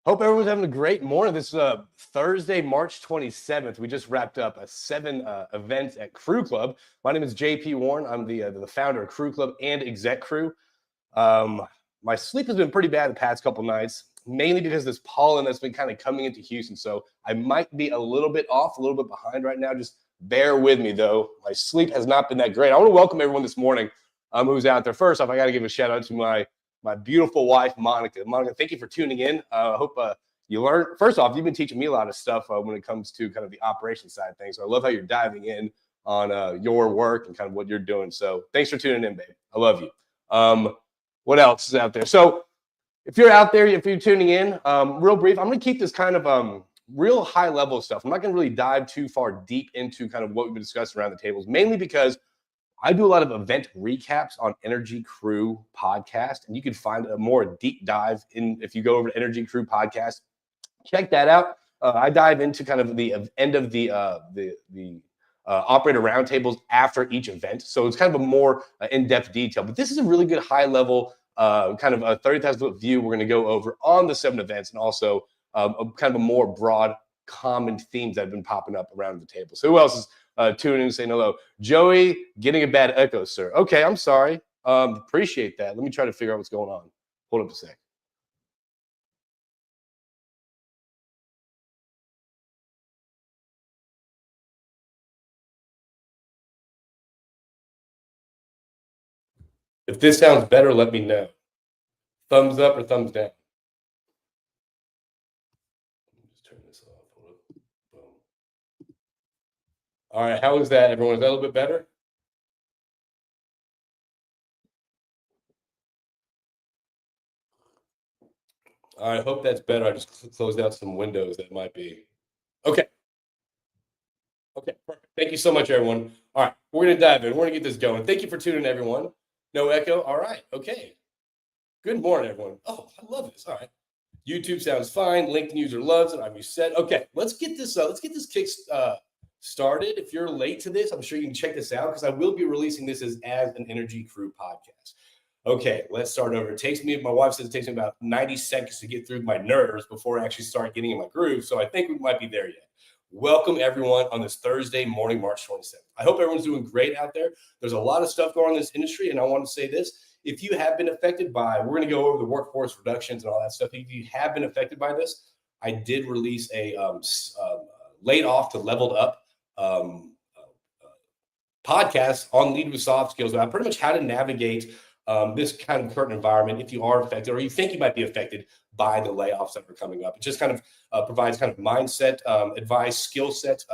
Hope everyone's having a great morning. This is Thursday, March 27th. We just wrapped up a 7 events at Crue Club. My name is JP Warren. I'm the founder of Crue Club and exec crew. My sleep has been pretty bad the past couple nights, mainly because this pollen that's been kind of coming into Houston. So I might be a little bit off, a little bit behind right now. Just bear with me, though. My sleep has not been that great. I want to welcome everyone this morning who's out there. First off, I got to give a shout out to my beautiful wife, Monica. Monica, thank you for tuning in. I hope you learned. First off, you've been teaching me a lot of stuff when it comes to kind of the operation side of things. So I love how you're diving in on your work and kind of what you're doing. So thanks for tuning in, babe. I love you. What else is out there? So if you're out there, if you're tuning in, real brief, I'm going to keep this kind of real high level stuff. I'm not going to really dive too far deep into kind of what we've been discussing around the tables, mainly because I do a lot of event recaps on Energy Crew podcast, and you can find a more deep dive in if you go over to Energy Crew podcast. Check that out. I dive into kind of the end of the operator roundtables after each event, so it's kind of a more in-depth detail. But this is a really good high-level kind of a 30,000-foot view we're going to go over on the 7 events, and also kind of a more broad, common themes that have been popping up around the table. So who else is tuning in and saying hello? Joey, getting a bad echo, sir. Okay, I'm sorry. Appreciate that. Let me try to figure out what's going on. Hold up a sec. If this sounds better, let me know. Thumbs up or thumbs down. Just turn this off. Hold up. Boom. All right, how is that, everyone? Is that a little bit better? All right, I hope that's better. I just closed out some windows that might be. Okay. Okay, perfect. Thank you so much, everyone. All right, we're going to dive in. We're going to get this going. Thank you for tuning in, everyone. No echo. All right. Okay. Good morning, everyone. Oh, I love this. All right. YouTube sounds fine. LinkedIn user loves it. I'm reset. Okay, let's get this kick started. If you're late to this, I'm sure you can check this out because I will be releasing this as an Energy Crew podcast. Okay, let's start over. My wife says it takes me about 90 seconds to get through my nerves before I actually start getting in my groove. So I think we might be there yet. Welcome, everyone, on this Thursday morning, March 27th. I hope everyone's doing great out there. There's a lot of stuff going on in this industry, and I want to say this. If you have been affected by, we're going to go over the workforce reductions and all that stuff. If you have been affected by this, I did release a laid off to leveled up podcast on Lead with Soft Skills about pretty much how to navigate this kind of current environment if you are affected or you think you might be affected by the layoffs that are coming up. It just kind of provides kind of mindset advice, skill set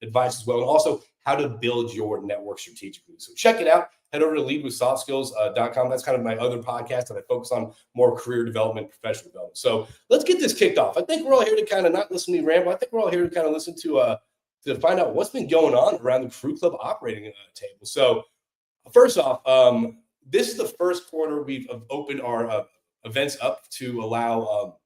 advice as well, and also how to build your network strategically. So check it out. Head over to leadwithsoftskills.com. That's kind of my other podcast that I focus on more career development, professional development. So let's get this kicked off. I think we're all here to kind of not listen to me ramble. I think we're all here to kind of listen to find out what's been going on around the Crue Club operating table. So first off, this is the first quarter we've opened our events up to allow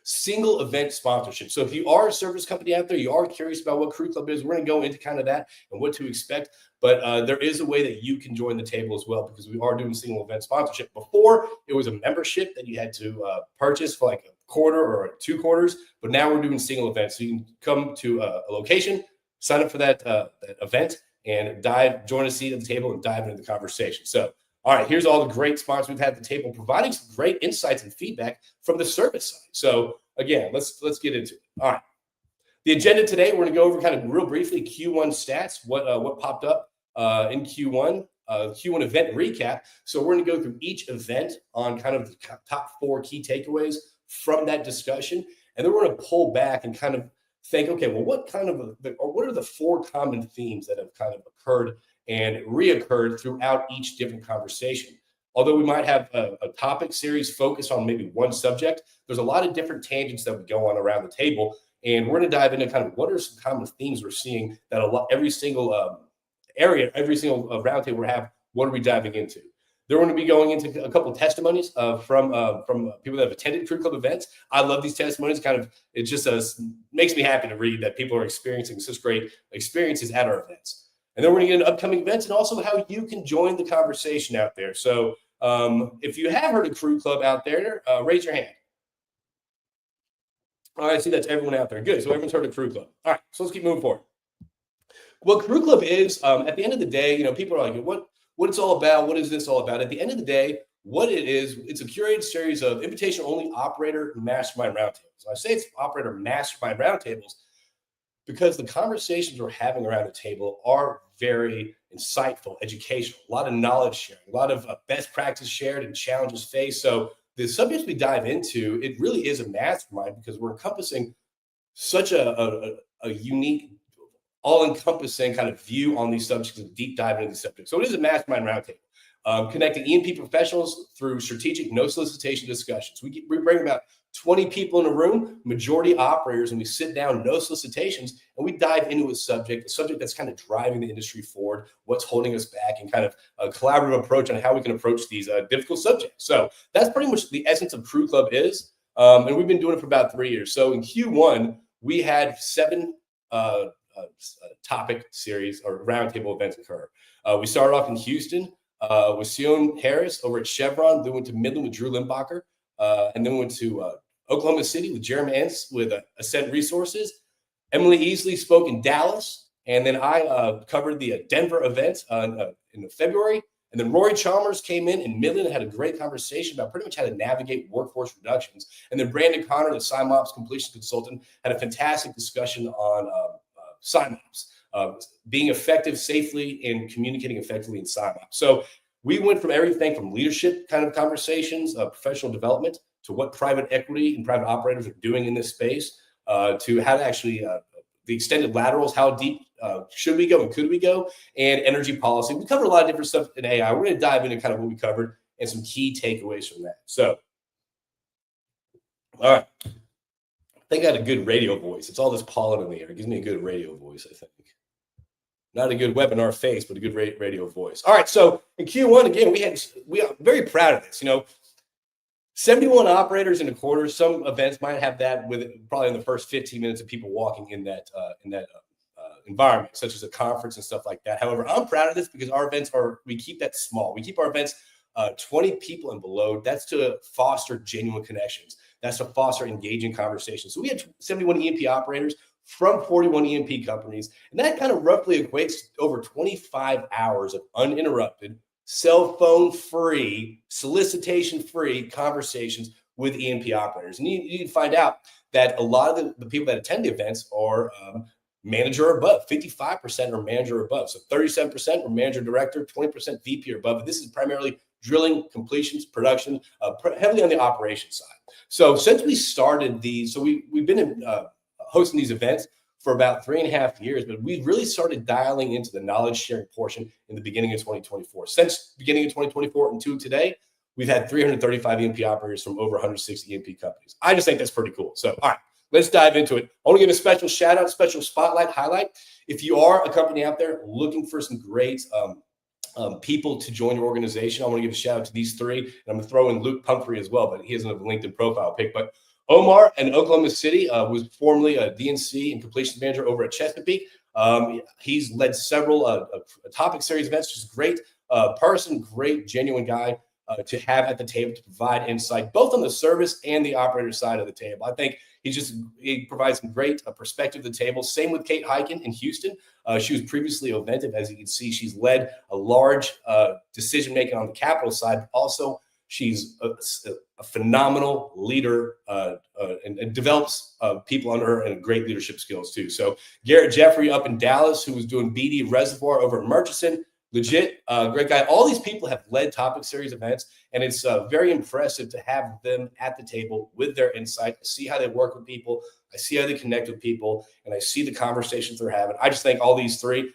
single event sponsorship. So if you are a service company out there, you are curious about what Crue Club is, we're going to go into kind of that and what to expect. But there is a way that you can join the table as well, because we are doing single event sponsorship. Before, it was a membership that you had to purchase for like a quarter or 2 quarters. But now we're doing single events. So you can come to a location, sign up for that event, and join a seat at the table and dive into the conversation. So, all right, here's all the great sponsors we've had at the table, providing some great insights and feedback from the service side. So again, let's get into it. All right. The agenda today, we're going to go over kind of real briefly Q1 stats, what popped up in Q1, Q1 event recap. So we're going to go through each event on kind of the top 4 key takeaways from that discussion. And then we're going to pull back and kind of think, okay, well, what are the 4 common themes that have kind of occurred and reoccurred throughout each different conversation? Although we might have a topic series focused on maybe one subject, there's a lot of different tangents that would go on around the table. And we're going to dive into kind of what are some common themes we're seeing that every single area, every single roundtable we have, what are we diving into? They're going to be going into a couple of testimonies from people that have attended Crue Club events. I love these testimonies. It just makes me happy to read that people are experiencing such great experiences at our events. And then we're going to get into upcoming events and also how you can join the conversation out there. So if you have heard of Crue Club out there, raise your hand. All right, I see that's everyone out there. Good. So everyone's heard of Crue Club. All right, so let's keep moving forward. What Crue Club is, at the end of the day, people are like, what it's all about? What is this all about? At the end of the day, what it is, it's a curated series of invitation-only operator mastermind roundtables. I say it's operator mastermind roundtables because the conversations we're having around the table are very insightful, educational, a lot of knowledge sharing, a lot of best practice shared and challenges faced. So the subjects we dive into, it really is a mastermind because we're encompassing such a unique, all-encompassing kind of view on these subjects and deep dive into these subjects. So it is a mastermind roundtable, connecting E&P professionals through strategic no solicitation discussions. We bring about 20 people in a room, majority operators, and we sit down, no solicitations, and we dive into a subject that's kind of driving the industry forward, what's holding us back, and kind of a collaborative approach on how we can approach these difficult subjects. So that's pretty much the essence of Crue Club is, and we've been doing it for about 3 years. So in Q1, we had 7 topic series or roundtable events occur. We started off in Houston with Sion Harris over at Chevron, then went to Midland with Drew Limbacher, and then went to Oklahoma City with Jeremy Entz with Ascent Resources. Emily Easley spoke in Dallas, and then I covered the Denver event in February. And then Rory Chalmers came in Midland and had a great conversation about pretty much how to navigate workforce reductions. And then Brandon Connor, the SIMOPS completion consultant, had a fantastic discussion on SIMOPS, being effective safely and communicating effectively in SIMOPS. So we went from everything from leadership kind of conversations, professional development, to what private equity and private operators are doing in this space, to how to actually the extended laterals, how deep should we go and could we go, and energy policy. We covered a lot of different stuff in AI. We're going to dive into kind of what we covered and some key takeaways from that. So, all right. I think I had a good radio voice. It's all this pollen in the air. It gives me a good radio voice, I think. Not a good webinar face, but a good radio voice. All right. So in Q1, again, we are very proud of this. 71 operators in a quarter. Some events might have that with probably in the first 15 minutes of people walking in that environment, such as a conference and stuff like that. However, I'm proud of this because our events we keep that small. We keep our events 20 people and below. That's to foster genuine connections. That's to foster engaging conversations. So we had 71 E&P operators from 41 E&P companies, and that kind of roughly equates to over 25 hours of uninterrupted, cell phone free, solicitation free conversations with E&P operators. And you can find out that a lot of the people that attend the events are manager or above. 55% are manager or above. So 37% are manager director, 20% VP or above. This is primarily drilling, completions, production, heavily on the operations side. So since we started these, so we've been hosting these events for about 3.5 years, but we really started dialing into the knowledge sharing portion in the beginning of 2024. Since beginning of 2024 until today, we've had 335 E&P operators from over 160 E&P companies. I just think that's pretty cool. So, all right, let's dive into it. I want to give a special shout out, special spotlight, highlight. If you are a company out there looking for some great people to join your organization, I want to give a shout out to these 3. And I'm going to throw in Luke Pumphrey as well, but he doesn't have a LinkedIn profile pic. But Omar in Oklahoma City was formerly a DNC and completions manager over at Chesapeake. He's led several topic series events. Just great person, great, genuine guy to have at the table to provide insight, both on the service and the operator side of the table. I think he provides some great perspective to the table. Same with Kate Hyken in Houston. She was previously Oventive. As you can see, she's led a large decision-making on the capital side, but also she's a phenomenal leader and develops people under her and great leadership skills too. So Garrett Jeffrey up in Dallas, who was doing BD Reservoir over at Murchison, legit, great guy. All these people have led topic series events, and it's very impressive to have them at the table with their insight. I see how they work with people. I see how they connect with people, and I see the conversations they're having. I just think all these 3,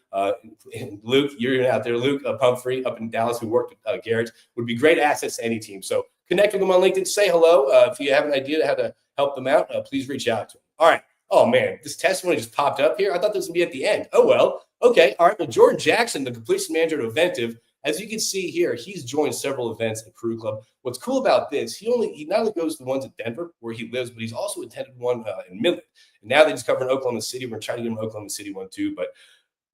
Luke, you're out there, Luke Pumphrey up in Dallas, who worked with Garrett, would be great assets to any team. So connect with them on LinkedIn, say hello. If you have an idea how to help them out, please reach out to them. All right. Oh, man, this testimony just popped up here. I thought this would be at the end. Oh, well. Okay. All right. Well, Jordan Jackson, the completion manager at Oventive, as you can see here, he's joined several events at Crue Club. What's cool about this, he not only goes to the ones at Denver where he lives, but he's also attended one in Midland. And now that he's covering Oklahoma City, we're going to try to get him an Oklahoma City one too. But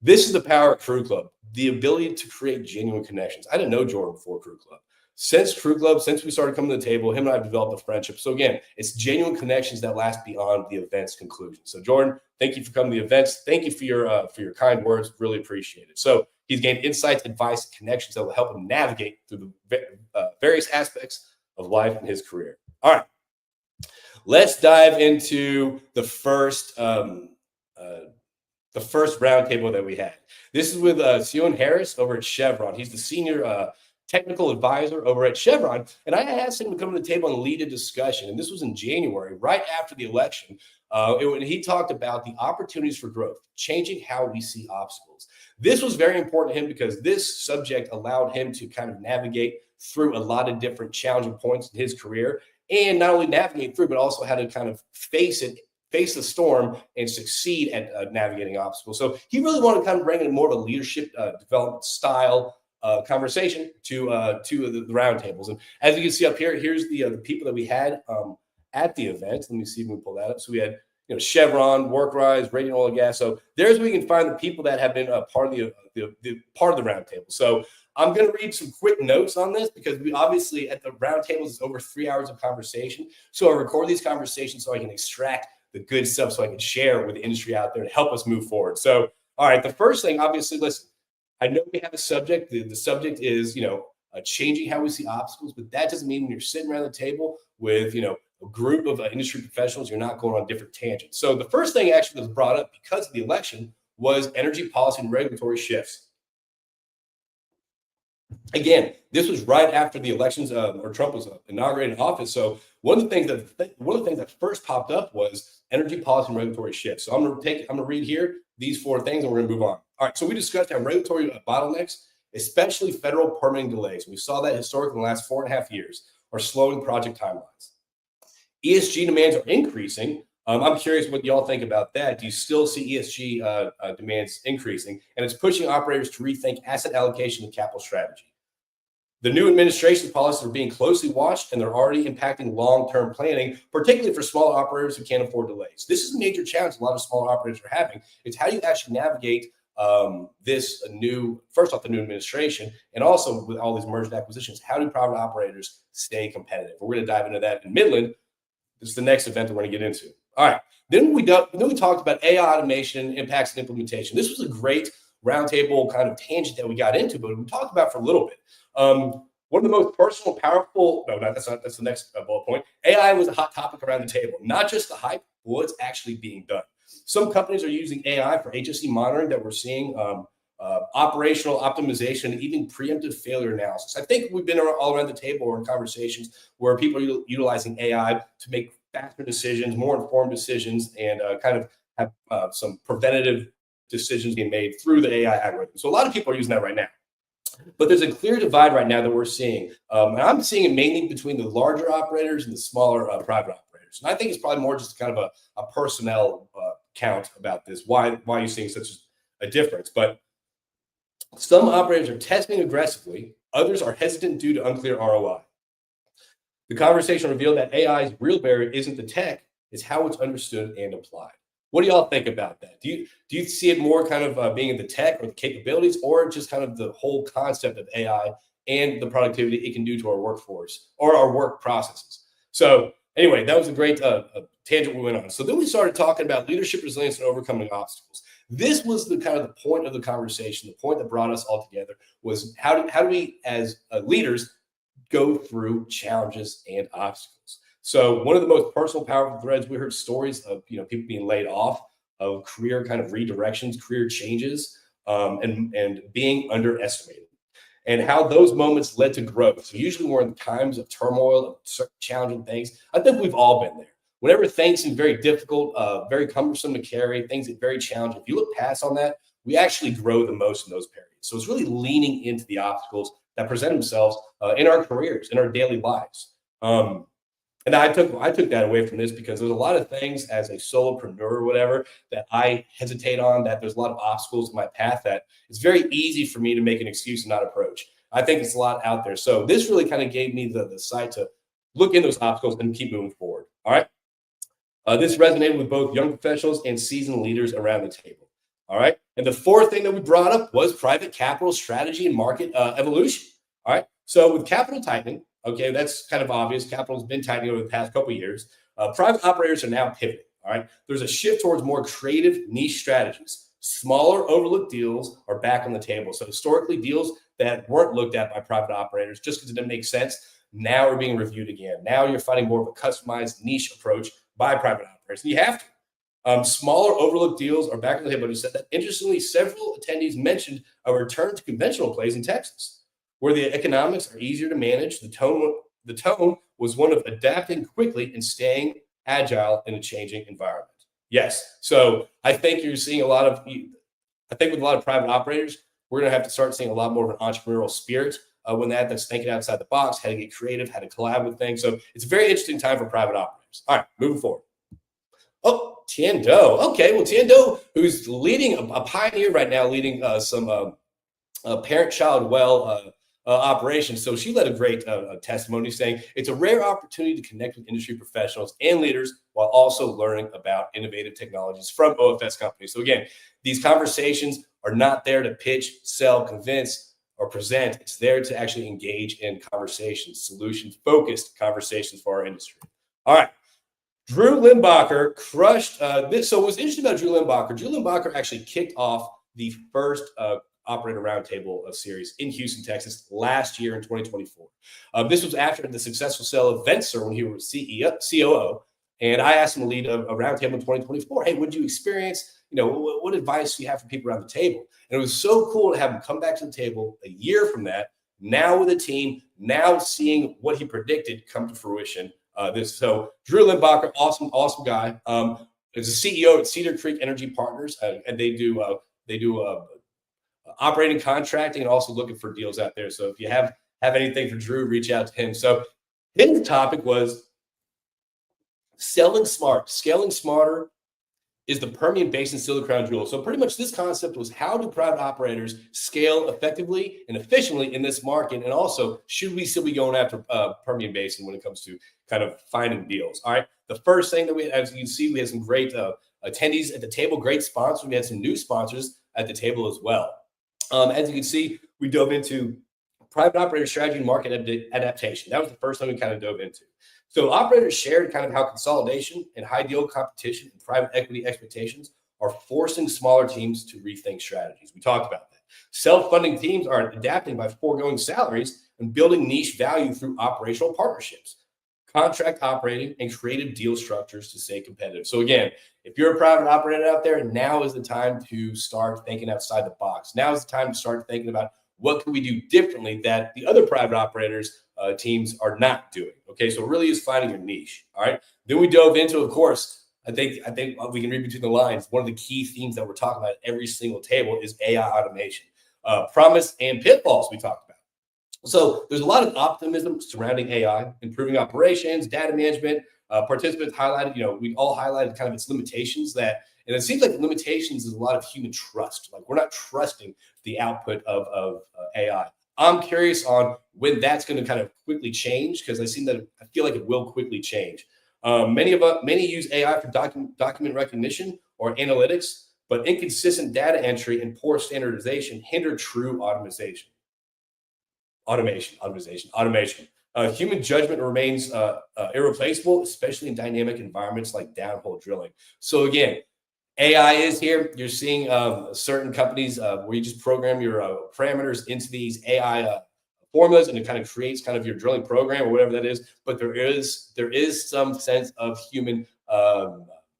this is the power of Crue Club, the ability to create genuine connections. I didn't know Jordan before Crue Club. since Crue Club, since we started coming to the table, him and I have developed a friendship. So again, it's genuine connections that last beyond the event's conclusion. So Jordan, thank you for coming to the events. Thank you for your kind words. Really appreciate it. So he's gained insights, advice, and connections that will help him navigate through the various aspects of life and his career. All right, let's dive into the first roundtable that we had. This is with Sion Harris over at Chevron. He's the senior technical advisor over at Chevron. And I asked him to come to the table and lead a discussion. And this was in January, right after the election. And he talked about the opportunities for growth, changing how we see obstacles. This was very important to him because this subject allowed him to kind of navigate through a lot of different challenging points in his career, and not only navigate through, but also how to kind of face the storm and succeed at navigating obstacles. So he really wanted to kind of bring in more of a leadership development style conversation to the roundtables. And as you can see up here, here's the people that we had at the event. Let me see if we can pull that up. So we had Chevron, Workrise, Radiant Oil and Gas. So there's where we can find the people that have been part of the roundtable. So I'm going to read some quick notes on this because we obviously at the roundtables is over 3 hours of conversation. So I record these conversations so I can extract the good stuff so I can share with the industry out there to help us move forward. So, all right, the first thing, obviously, listen, I know we have a subject. The subject is, changing how we see obstacles, but that doesn't mean when you're sitting around the table with, a group of industry professionals, you're not going on different tangents. So the first thing actually that was brought up because of the election was energy policy and regulatory shifts. Again, this was right after the elections, or Trump was inaugurated in office. So one of the things that first popped up was energy policy and regulatory shifts. So I'm going to read here these 4 things, and we're going to move on. All right. So we discussed how regulatory bottlenecks, especially federal permitting delays, we saw that historically in the last 4.5 years, are slowing project timelines. ESG demands are increasing. I'm curious what y'all think about that. Do you still see ESG demands increasing? And it's pushing operators to rethink asset allocation and capital strategy. The new administration's policies are being closely watched, and they're already impacting long-term planning, particularly for smaller operators who can't afford delays. This is a major challenge a lot of smaller operators are having. It's how do you actually navigate the new administration, and also with all these merged acquisitions, how do private operators stay competitive? We're going to dive into that in Midland. This is the next event that we're going to get into. All right. Then we talked about AI automation, impacts, and implementation. This was a great roundtable kind of tangent that we got into, but we talked about for a little bit. One of the most personal, powerful, that's the next bullet point. AI was a hot topic around the table, not just the hype, what's actually being done. Some companies are using AI for HSE monitoring that we're seeing, operational optimization, even preemptive failure analysis. I think we've been all around the table or in conversations where people are utilizing AI to make faster decisions, more informed decisions, and kind of have some preventative decisions being made through the AI algorithm. So a lot of people are using that right now. But there's a clear divide right now that we're seeing. And I'm seeing it mainly between the larger operators and the smaller private operators. And I think it's probably more just kind of a personnel count about this, why you're seeing such a difference. But some operators are testing aggressively. Others are hesitant due to unclear ROI. The conversation revealed that AI's real barrier isn't the tech, it's how it's understood and applied. What do y'all think about that? Do you see it more kind of being in the tech or the capabilities, or just kind of the whole concept of AI and the productivity it can do to our workforce or our work processes? So anyway, that was a great tangent we went on. So then we started talking about leadership, resilience, and overcoming obstacles. This was the kind of the point of the conversation. The point that brought us all together was how do we as leaders go through challenges and obstacles? So one of the most personal, powerful threads, we heard stories of people being laid off, of career kind of redirections, career changes, and being underestimated, and how those moments led to growth. So usually we're in times of turmoil, of challenging things. I think we've all been there. Whenever things seem very difficult, very cumbersome to carry, things get very challenging, if you look past on that, we actually grow the most in those periods. So it's really leaning into the obstacles that present themselves in our careers, in our daily lives. And I took that away from this because there's a lot of things as a solopreneur or whatever that I hesitate on, that there's a lot of obstacles in my path that it's very easy for me to make an excuse and not approach. I think it's a lot out there. So this really kind of gave me the sight to look in those obstacles and keep moving forward. All right. This resonated with both young professionals and seasoned leaders around the table. All right. And the fourth thing that we brought up was private capital strategy and market evolution. All right. So with capital tightening, okay, that's kind of obvious. Capital's been tightening over the past couple of years. Private operators are now pivoting. All right, there's a shift towards more creative niche strategies. Smaller overlooked deals are back on the table. So historically, deals that weren't looked at by private operators just because it didn't make sense now are being reviewed again. Now you're finding more of a customized niche approach by private operators. And you have to. Smaller overlooked deals are back on the table. You said that. Interestingly, several attendees mentioned a return to conventional plays in Texas, where the economics are easier to manage. The tone was one of adapting quickly and staying agile in a changing environment. Yes. So I think you're seeing I think with a lot of private operators, we're going to have to start seeing a lot more of an entrepreneurial spirit when that's thinking outside the box, how to get creative, how to collab with things. So it's a very interesting time for private operators. All right, moving forward. Oh, Tian Do. Okay, well, Tian Do, who's leading a pioneer right now, leading some parent-child well operations. So she led a great testimony saying it's a rare opportunity to connect with industry professionals and leaders while also learning about innovative technologies from OFS companies. So again, these conversations are not there to pitch, sell, convince, or present. It's there to actually engage in conversations, solution-focused conversations for our industry. All right. Drew Limbacher crushed this. So what's interesting about Drew Limbacher actually kicked off the first Operator Roundtable series in Houston, Texas last year in 2024. This was after the successful sale of Vencer when he was COO. And I asked him to lead a roundtable in 2024. Hey, what did you experience? What advice do you have for people around the table? And it was so cool to have him come back to the table a year from that, now with a team, now seeing what he predicted come to fruition. So Drew Limbacher, awesome guy. Is a CEO at Cedar Creek Energy Partners, and they do operating contracting and also looking for deals out there. So if you have anything for Drew, reach out to him. So his topic was selling smart, scaling smarter is the Permian Basin still the crown jewel. So pretty much this concept was, how do private operators scale effectively and efficiently in this market? And also, should we still be going after Permian Basin when it comes to kind of finding deals? All right. The first thing that as you can see, we had some great attendees at the table, great sponsors. We had some new sponsors at the table as well. As you can see, we dove into private operator strategy and market adaptation. That was the first thing we kind of dove into. So operators shared kind of how consolidation and high deal competition and private equity expectations are forcing smaller teams to rethink strategies. We talked about that. Self-funding teams are adapting by foregoing salaries and building niche value through operational partnerships, contract operating, and creative deal structures to stay competitive. So again, if you're a private operator out there, now is the time to start thinking outside the box. Now is the time to start thinking about what can we do differently that the other private operators teams are not doing. Okay, so it really is finding your niche. All right. Then we dove into, of course, I think we can read between the lines. One of the key themes that we're talking about at every single table is AI automation, promise and pitfalls we talked about. So there's a lot of optimism surrounding AI, improving operations, data management. Participants highlighted, we all highlighted kind of its limitations and it seems like the limitations is a lot of human trust. Like we're not trusting the output of AI. I'm curious on when that's going to kind of quickly change, because I feel like it will quickly change. Many use AI for document recognition or analytics, but inconsistent data entry and poor standardization hinder true automation. Human judgment remains irreplaceable, especially in dynamic environments like downhole drilling. So again, AI is here. You're seeing certain companies where you just program your parameters into these AI formulas, and it kind of creates kind of your drilling program or whatever that is. But there is some sense of human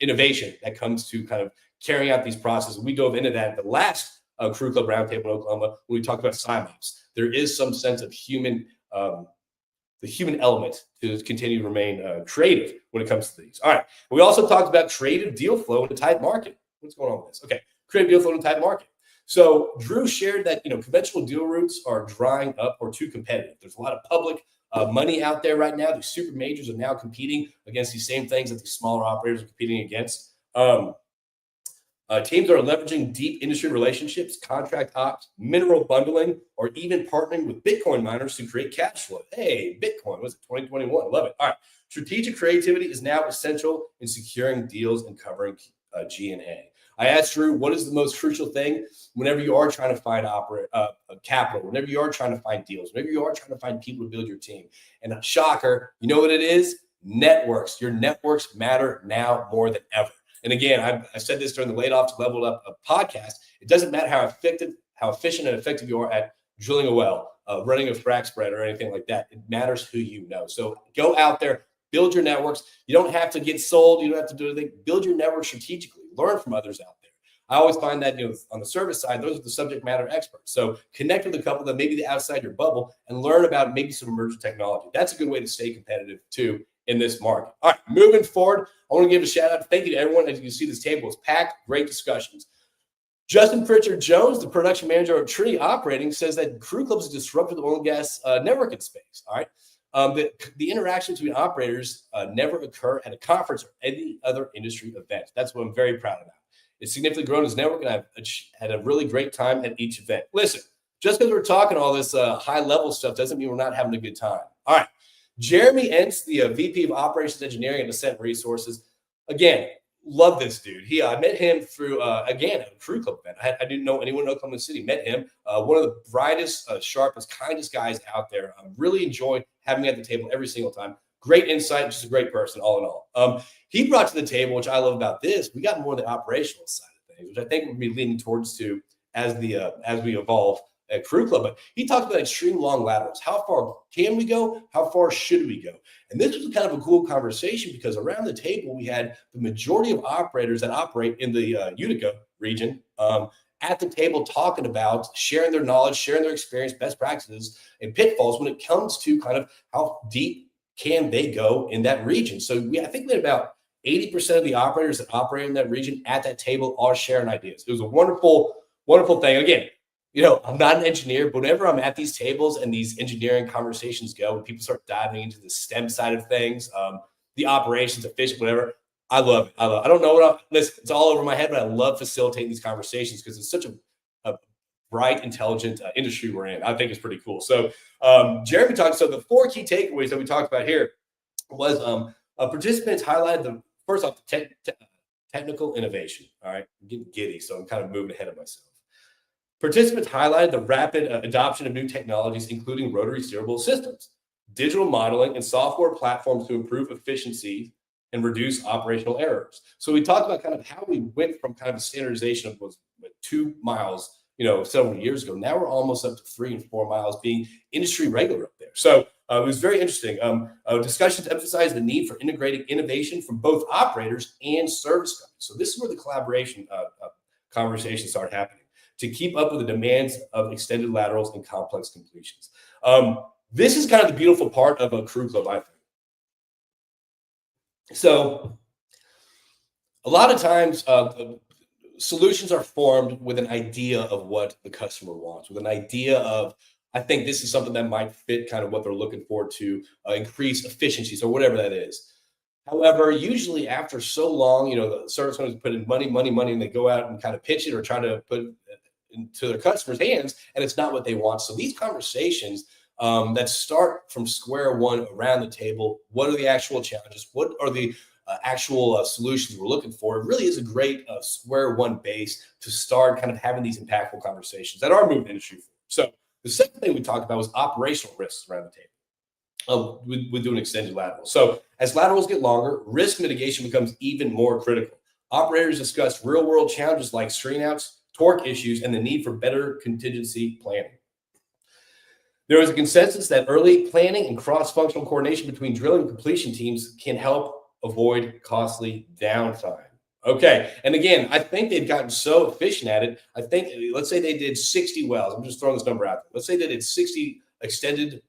innovation that comes to kind of carrying out these processes. We dove into that at the last Crue Club Roundtable in Oklahoma when we talked about SIMOPS. There is some sense of the human element to continue to remain creative when it comes to these. All right. We also talked about creative deal flow in a tight market. What's going on with this? Okay. Creative deal flow in a tight market. So Drew shared that, conventional deal routes are drying up or too competitive. There's a lot of public money out there right now. The super majors are now competing against these same things that the smaller operators are competing against. Teams are leveraging deep industry relationships, contract ops, mineral bundling, or even partnering with Bitcoin miners to create cash flow. Hey, Bitcoin, was it 2021? I love it. All right. Strategic creativity is now essential in securing deals and covering G&A. I asked Drew, what is the most crucial thing whenever you are trying to find capital, whenever you are trying to find deals, whenever you are trying to find people to build your team? And a shocker, you know what it is? Networks. Your networks matter now more than ever. And again, I said this during the Laid Off to Leveled Up podcast. It doesn't matter how efficient and effective you are at drilling a well, running a frac spread or anything like that. It matters who you know. So go out there, build your networks. You don't have to get sold. You don't have to do anything. Build your network strategically. Learn from others out there. I always find that, on the service side, those are the subject matter experts. So connect with a couple that maybe outside your bubble and learn about maybe some emerging technology. That's a good way to stay competitive too in this market. All right, moving forward, I want to give a shout out. Thank you to everyone. As you can see, this table is packed. Great discussions. Justin Pritchard Jones, the production manager of Trinity Operating, says that Crue Clubs has disrupted the oil and gas networking space. All right. The interactions between operators never occur at a conference or any other industry event. That's what I'm very proud of. It's significantly grown his network, and I've had a really great time at each event. Listen, just because we're talking all this high-level stuff doesn't mean we're not having a good time. All right. Jeremy Entz, the VP of Operations Engineering and Ascent Resources. Again, love this dude. I met him through, again, a Crue Club event. I didn't know anyone in Oklahoma City. Met him. One of the brightest, sharpest, kindest guys out there. I really enjoy having him at the table every single time. Great insight, just a great person, all in all. He brought to the table, which I love about this, we got more of the operational side of things, which I think we'll be leaning towards to as we evolve at Crue Club. But he talked about extreme long laterals. How far can we go? How far should we go? And this was kind of a cool conversation because around the table, we had the majority of operators that operate in the Utica region at the table talking about sharing their knowledge, sharing their experience, best practices, and pitfalls when it comes to kind of how deep can they go in that region. So I think we had about 80% of the operators that operate in that region at that table all sharing ideas. It was a wonderful, wonderful thing. Again, I'm not an engineer, but whenever I'm at these tables and these engineering conversations go, and people start diving into the STEM side of things, the operations, efficient, whatever, I love it. I don't know listen, it's all over my head, but I love facilitating these conversations because it's such a bright, intelligent industry we're in. I think it's pretty cool. So Jeremy talked, so the 4 key takeaways that we talked about here was participants highlighted first off, technical innovation. All right, I'm getting giddy, so I'm kind of moving ahead of myself. Participants highlighted the rapid adoption of new technologies, including rotary steerable systems, digital modeling, and software platforms to improve efficiency and reduce operational errors. So we talked about kind of how we went from kind of a standardization of 2 miles, several years ago. Now we're almost up to 3 and 4 miles being industry regular up there. So it was very interesting. Discussions emphasized the need for integrating innovation from both operators and service companies. So this is where the collaboration conversations start happening to keep up with the demands of extended laterals and complex completions. This is kind of the beautiful part of a Crue Club, I think. So a lot of times solutions are formed with an idea of what the customer wants, with an idea of, I think this is something that might fit kind of what they're looking for to increase efficiencies or whatever that is. However, usually after so long, the service companies put in money, and they go out and kind of pitch it or try to put it into their customers' hands, and it's not what they want. So these conversations that start from square one around the table, what are the actual challenges? What are the actual solutions we're looking for? It really is a great square one base to start kind of having these impactful conversations that are moving the industry forward. So the second thing we talked about was operational risks around the table with doing extended laterals. So as laterals get longer, risk mitigation becomes even more critical. Operators discussed real-world challenges like screen-outs, torque issues, and the need for better contingency planning. There was a consensus that early planning and cross-functional coordination between drilling and completion teams can help avoid costly downtime. Okay, and again, I think they've gotten so efficient at it. I think, let's say they did 60 wells. I'm just throwing this number out there. Let's say they did 60 extended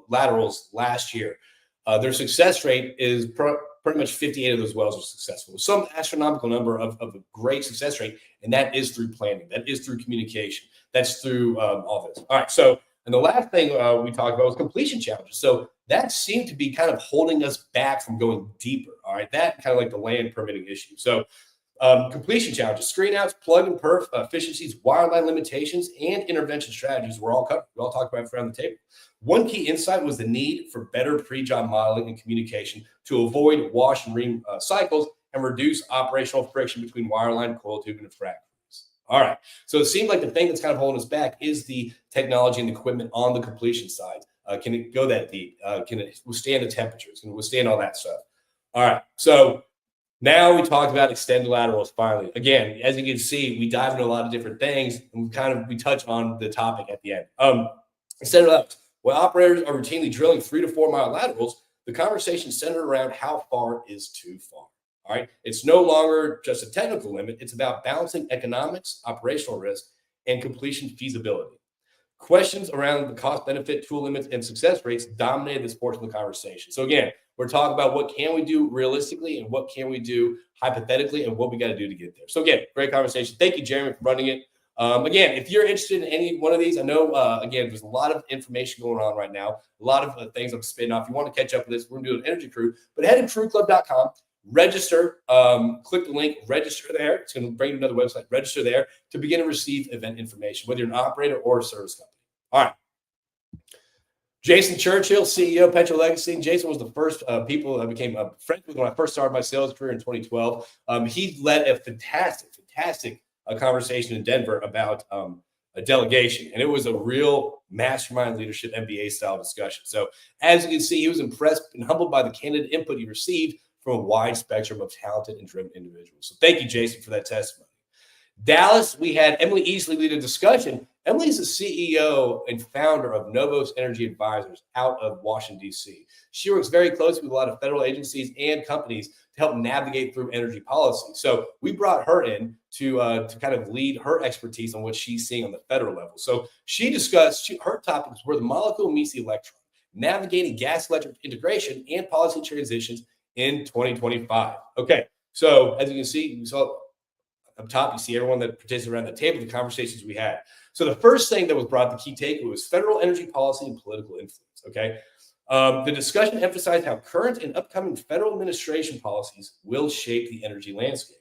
laterals last year. Their success rate is pretty much 58 of those wells are successful. Some astronomical number of a great success rate, and that is through planning. That is through communication. That's through all this. All right, so, and the last thing we talked about was completion challenges. So that seemed to be kind of holding us back from going deeper. All right, that kind of like the land permitting issue. So completion challenges, screen outs, plug and perf efficiencies, wireline limitations, and intervention strategies were all covered. We all talked about it around the table. One key insight was the need for better pre-job modeling and communication to avoid wash and ream cycles and reduce operational friction between wireline, coil tube, and frac crews. All right. So it seems like the thing that's kind of holding us back is the technology and equipment on the completion side. Can it go that deep? Can it withstand the temperatures? Can it withstand all that stuff? All right. So now we talked about extended laterals finally. Again, as you can see, we dive into a lot of different things, and we touch on the topic at the end. Extended laterals. While operators are routinely drilling 3 to 4 mile laterals, the conversation centered around how far is too far. All right. It's no longer just a technical limit. It's about balancing economics, operational risk, and completion feasibility. Questions around the cost benefit, tool limits, and success rates dominated this portion of the conversation. So again, we're talking about what can we do realistically and what can we do hypothetically and what we got to do to get there. So again, great conversation. Thank you, Jeremy, for running it. Again, if you're interested in any one of these, I know, again, there's a lot of information going on right now, a lot of things I'm spinning off. If you want to catch up with this, we're going to do an energy crew, but head to crewclub.com, register, click the link, register there. It's going to bring you to another website, register there to begin to receive event information, whether you're an operator or a service company. All right. Jason Churchill, CEO, Petro Legacy. Jason was the first people I became friends with when I first started my sales career in 2012. He led a fantastic conversation in Denver about a delegation, and it was a real mastermind leadership MBA style discussion. So as you can see, he was impressed and humbled by the candid input he received from a wide spectrum of talented and driven individuals. So thank you, Jason, for that testimony. Dallas, we had Emily Easley lead a discussion. Emily is the CEO and founder of Novos Energy Advisors out of Washington, D.C. She works very closely with a lot of federal agencies and companies to help navigate through energy policy. So we brought her in to kind of lead her expertise on what she's seeing on the federal level. So she discussed, her topic was where the molecule meets the electron, navigating gas-electric integration and policy transitions in 2025. Okay, so as you can see, you saw up top, you see everyone that participated around the table, the conversations we had. So the first thing that was brought, the key takeaway, was federal energy policy and political influence, okay? The discussion emphasized how current and upcoming federal administration policies will shape the energy landscape,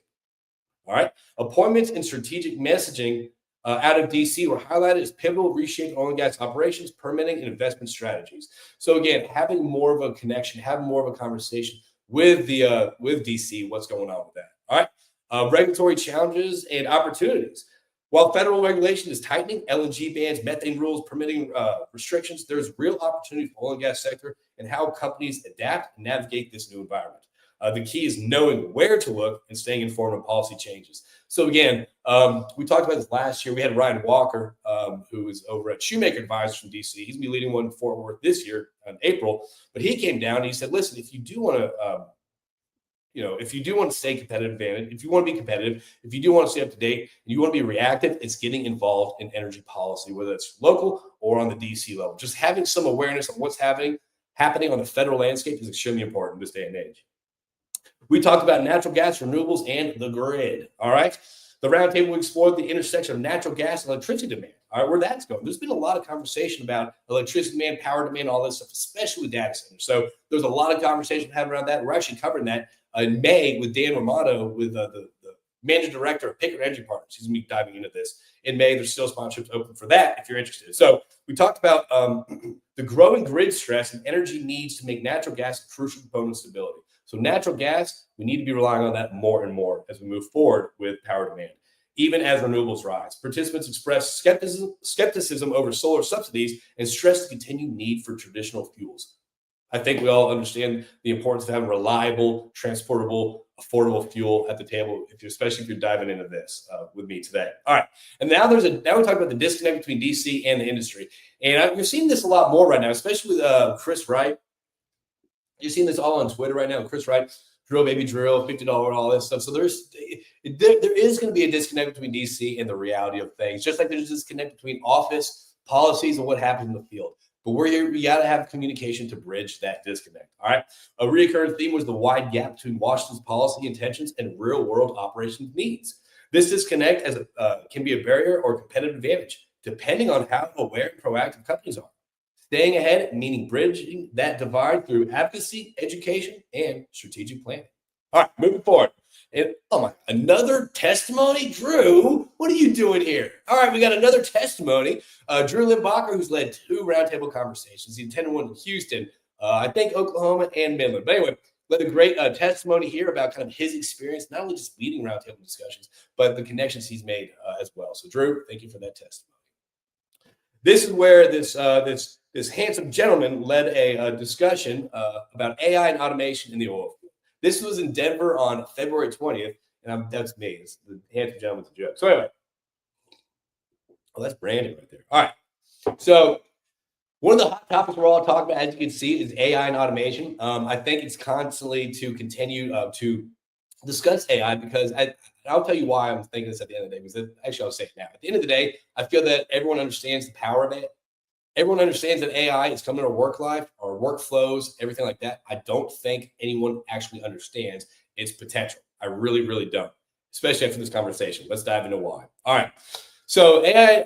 all right? Appointments and strategic messaging out of D.C. were highlighted as pivotal reshaping oil and gas operations, permitting, and investment strategies. So again, having more of a connection, having more of a conversation with D.C., what's going on with that, all right? Regulatory challenges and opportunities. While federal regulation is tightening, LNG bans, methane rules, permitting restrictions, there's real opportunity for the oil and gas sector and how companies adapt and navigate this new environment. The key is knowing where to look and staying informed on policy changes. So again, we talked about this last year. We had Ryan Walker, who is over at Shoemaker Advisors from DC. He's going to be leading one in Fort Worth this year in April. But he came down and he said, listen, if you do want to if you do want to stay competitive advantage, if you want to be competitive, if you do want to stay up to date, and you want to be reactive, it's getting involved in energy policy, whether it's local or on the DC level. Just having some awareness of what's happening on the federal landscape is extremely important in this day and age. We talked about natural gas, renewables, and the grid. All right. The roundtable explored the intersection of natural gas and electricity demand. All right, where that's going. There's been a lot of conversation about electricity demand, power demand, all this stuff, especially with data centers. So there's a lot of conversation had around that. We're actually covering that in May with Dan Romano, with the managing director of Pickard Energy Partners. He's going to be diving into this in May. There's still sponsorships open for that if you're interested. So we talked about the growing grid stress and energy needs to make natural gas a crucial component of stability. So natural gas, we need to be relying on that more and more as we move forward with power demand, even as renewables rise. Participants expressed skepticism over solar subsidies and stressed the continued need for traditional fuels. I think we all understand the importance of having reliable, transportable, affordable fuel at the table, especially if you're diving into this with me today. All right, and now we're talking about the disconnect between DC and the industry, and you're seeing this a lot more right now, especially with Chris Wright. You're seeing this all on Twitter right now. Chris Wright, drill baby drill, $50, all this stuff. So there is going to be a disconnect between DC and the reality of things, just like there's a disconnect between office policies and what happens in the field. But we're here, we got to have communication to bridge that disconnect. All right. A recurring theme was the wide gap between Washington's policy intentions and real world operations needs. This disconnect can be a barrier or competitive advantage, depending on how aware and proactive companies are. Staying ahead, meaning bridging that divide through advocacy, education, and strategic planning. All right, moving forward. And another testimony? Drew, what are you doing here? All right, we got another testimony. Drew Limbacher, who's led 2 roundtable conversations. He attended one in Houston, I think Oklahoma and Midland. But anyway, led a great testimony here about kind of his experience, not only just leading roundtable discussions, but the connections he's made as well. So Drew, thank you for that testimony. This is where this handsome gentleman led a discussion about AI and automation in the oil field. This was in Denver on February 20th, and that's me. It's the handsome gentleman's a joke. So anyway, oh, that's Brandon right there. All right. So one of the hot topics we're all talking about, as you can see, is AI and automation. I think it's constantly to continue to discuss AI because I'll tell you why I'm thinking this at the end of the day. Because actually, I'll say it now. At the end of the day, I feel that everyone understands the power of it. Everyone understands that AI is coming to our work life, our workflows, everything like that. I don't think anyone actually understands its potential. I really, really don't, especially after this conversation. Let's dive into why. All right. So AI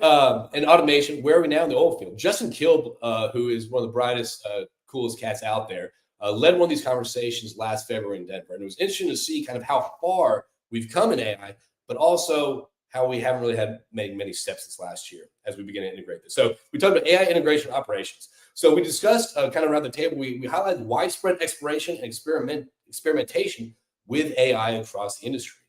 and automation, where are we now in the oil field? Justin Kilb, who is one of the brightest, coolest cats out there, led one of these conversations last February in Denver. And it was interesting to see kind of how far we've come in AI, but also how we haven't really had many steps this last year as we begin to integrate this. So we talked about AI integration operations. So we discussed kind of around the table, we highlighted widespread exploration and experimentation with AI across the industry.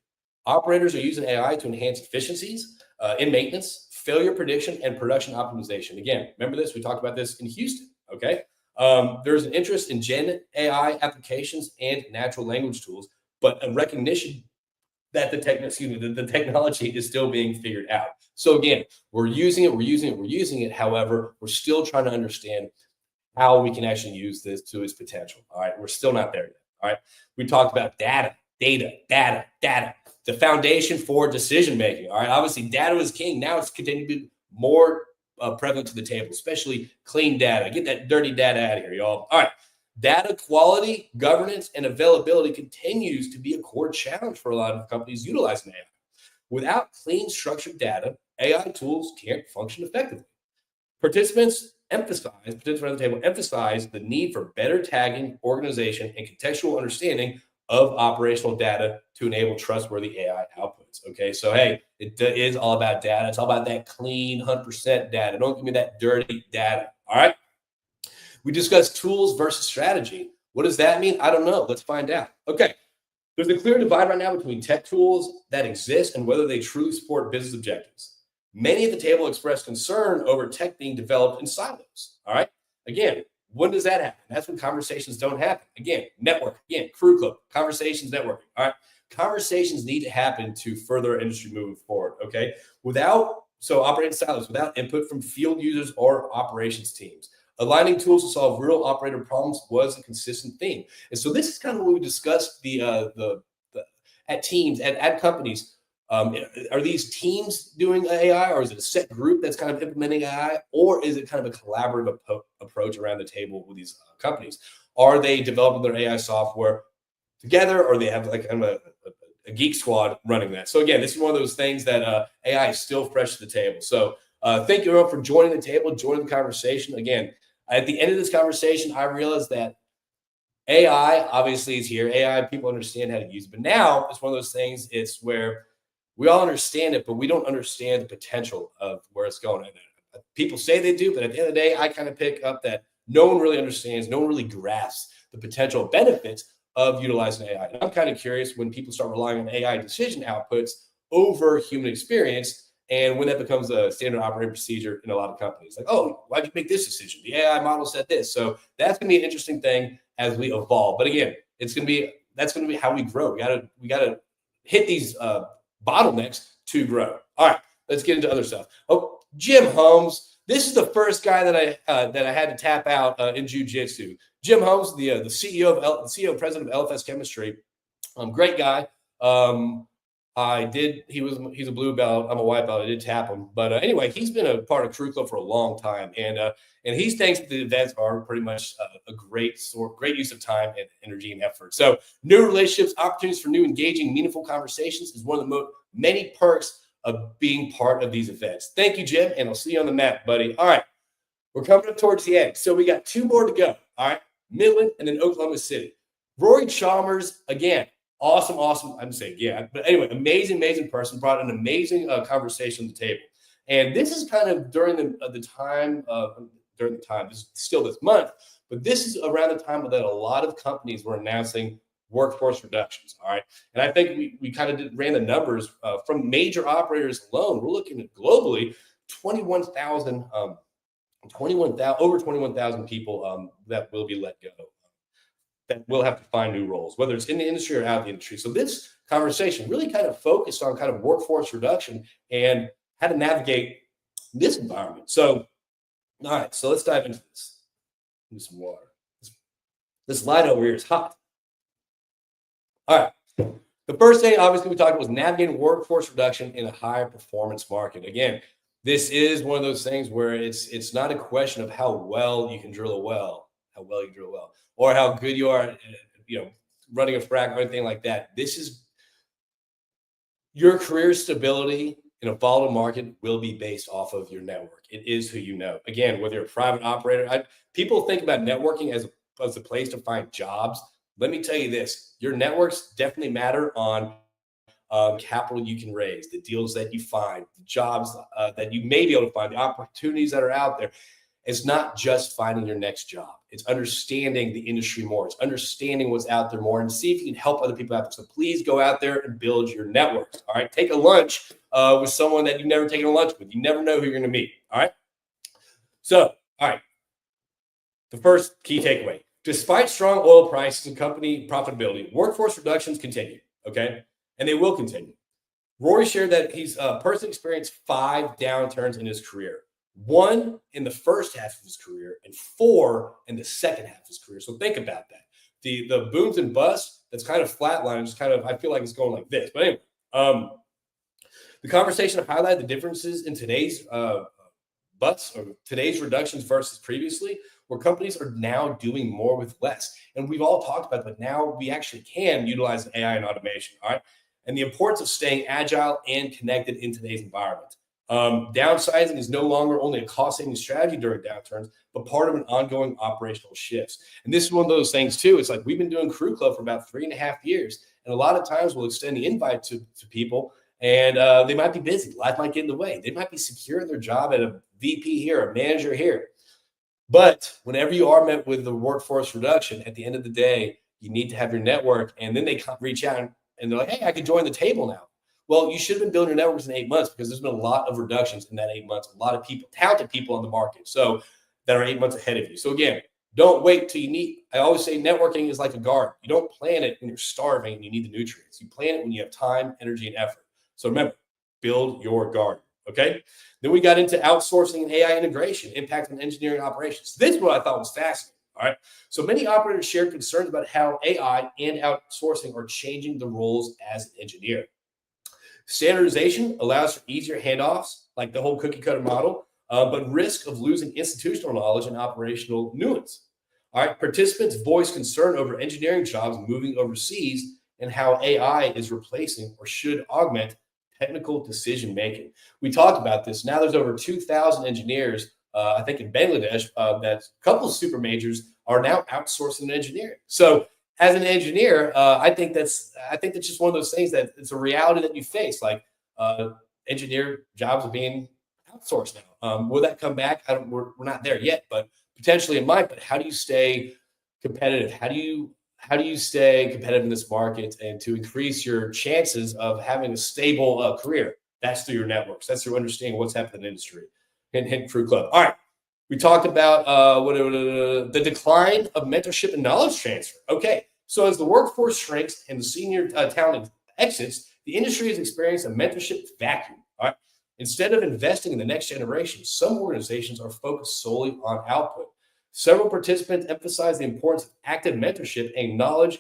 Operators are using AI to enhance efficiencies in maintenance, failure prediction, and production optimization. Again, remember this, we talked about this in Houston, okay? There's an interest in Gen AI applications and natural language tools, but a recognition that the technology is still being figured out. So again, we're using it. However, we're still trying to understand how we can actually use this to its potential. All right, we're still not there yet. All right, we talked about data, the foundation for decision making. All right, obviously data was king. Now it's continuing to be more prevalent to the table, especially clean data. Get that dirty data out of here, y'all. All right. Data quality, governance, and availability continues to be a core challenge for a lot of companies utilizing AI. Without clean, structured data, AI tools can't function effectively. Participants around the table emphasize the need for better tagging, organization, and contextual understanding of operational data to enable trustworthy AI outputs. Okay, so hey, it is all about data. It's all about that clean 100% data. Don't give me that dirty data. All right. We discussed tools versus strategy. What does that mean? I don't know. Let's find out. Okay. There's a clear divide right now between tech tools that exist and whether they truly support business objectives. Many at the table express concern over tech being developed in silos. All right. Again, when does that happen? That's when conversations don't happen. Again, network. Again, Crue Club. Conversations, networking. All right. Conversations need to happen to further industry moving forward. Okay. Operating silos, without input from field users or operations teams. Aligning tools to solve real operator problems was a consistent theme. And so this is kind of what we discussed at teams, at companies. Are these teams doing AI, or is it a set group that's kind of implementing AI, or is it kind of a collaborative approach around the table with these companies? Are they developing their AI software together, or they have like kind of a geek squad running that? So again, this is one of those things that AI is still fresh to the table. So thank you everyone for joining the table, joining the conversation. Again, at the end of this conversation, I realized that AI obviously is here. AI, people understand how to use it. But now it's one of those things, it's where we all understand it, but we don't understand the potential of where it's going. People say they do, but at the end of the day, I kind of pick up that no one really understands, no one really grasps the potential benefits of utilizing AI. And I'm kind of curious when people start relying on AI decision outputs over human experience, and when that becomes a standard operating procedure in a lot of companies. Like, oh, why'd you make this decision? The AI model said this. So that's going to be an interesting thing as we evolve. But again, that's going to be how we grow. We gotta hit these bottlenecks to grow. All right, let's get into other stuff. Oh, Jim Holmes. This is the first guy that I had to tap out in jiu-jitsu. Jim Holmes, the CEO, president of LFS Chemistry. Great guy. He's a blue belt. I'm a white belt. I did tap him. But anyway, he's been a part of Crue Club for a long time. And he thinks that the events are pretty much a great use of time and energy and effort. So new relationships, opportunities for new, engaging, meaningful conversations is one of the many perks of being part of these events. Thank you, Jim. And I'll see you on the map, buddy. All right. We're coming up towards the end. So we got 2 more to go. All right. Midland and then Oklahoma City. Rory Chalmers, again, awesome. I'm saying, yeah. But anyway, amazing person, brought an amazing conversation to the table. And this is kind of during the time, this is still this month, But this is around the time that a lot of companies were announcing workforce reductions. All right. And I think we kind of ran the numbers from major operators alone. We're looking at globally 21,000, over 21,000 people that will be let go, that will have to find new roles, whether it's in the industry or out of the industry. So this conversation really kind of focused on kind of workforce reduction and how to navigate this environment. So, all right, so let's dive into this. Need some water. This light over here is hot. All right. The first thing, obviously, we talked about was navigating workforce reduction in a high performance market. Again, this is one of those things where it's not a question of how well you can drill a well, or how good you are, running a frac or anything like that. This is your career stability in a volatile market will be based off of your network. It is who you know. Again, whether you're a private operator, people think about networking as a place to find jobs. Let me tell you this: your networks definitely matter on capital you can raise, the deals that you find, the jobs that you may be able to find, the opportunities that are out there. It's not just finding your next job. It's understanding the industry more. It's understanding what's out there more and see if you can help other people out there. So please go out there and build your networks. All right. Take a lunch with someone that you've never taken a lunch with. You never know who you're going to meet. All right. So, all right. The first key takeaway: despite strong oil prices and company profitability, workforce reductions continue. Okay. And they will continue. Rory shared that he's personally experienced 5 downturns in his career. 1 in the first half of his career and 4 in the second half of his career. So think about that. The booms and busts, that's kind of flatline. Just kind of, I feel like it's going like this. But anyway, the conversation highlighted the differences in today's busts or today's reductions versus previously, where companies are now doing more with less. And we've all talked about it, but now we actually can utilize AI and automation. All right. And the importance of staying agile and connected in today's environment. Downsizing is no longer only a cost-saving strategy during downturns, but part of an ongoing operational shifts. And this is one of those things too. It's like we've been doing Crue Club for about 3.5 years. And a lot of times we'll extend the invite to people and they might be busy. Life might get in the way. They might be secure in their job at a VP here, a manager here. But whenever you are met with the workforce reduction, at the end of the day, you need to have your network. And then they reach out and they're like, hey, I can join the table now. Well, you should have been building your networks in 8 months because there's been a lot of reductions in that 8 months. A lot of people, talented people on the market, so that are 8 months ahead of you. So again, don't wait till you need. I always say networking is like a garden. You don't plant it when you're starving and you need the nutrients. You plant it when you have time, energy, and effort. So remember, build your garden. Okay. Then we got into outsourcing and AI integration, impact on engineering operations. This is what I thought was fascinating. All right. So many operators shared concerns about how AI and outsourcing are changing the roles as an engineer. Standardization allows for easier handoffs, like the whole cookie cutter model, but risk of losing institutional knowledge and operational nuance. All right, participants voiced concern over engineering jobs moving overseas and how AI is replacing or should augment technical decision making. We talked about this. Now there's over 2,000 engineers, I think in Bangladesh, that a couple of super majors are now outsourcing engineering. So as an engineer, I think that's just one of those things that it's a reality that you face. Like engineer jobs are being outsourced now. Will that come back? We're not there yet, but potentially it might. But how do you stay competitive? How do you stay competitive in this market and to increase your chances of having a stable career? That's through your networks. That's through understanding what's happening in the industry. Hint Crue Club. All right. We talked about the decline of mentorship and knowledge transfer. Okay, so as the workforce shrinks and the senior talent exits, the industry has experienced a mentorship vacuum. All right, instead of investing in the next generation, some organizations are focused solely on output. Several participants emphasize the importance of active mentorship and knowledge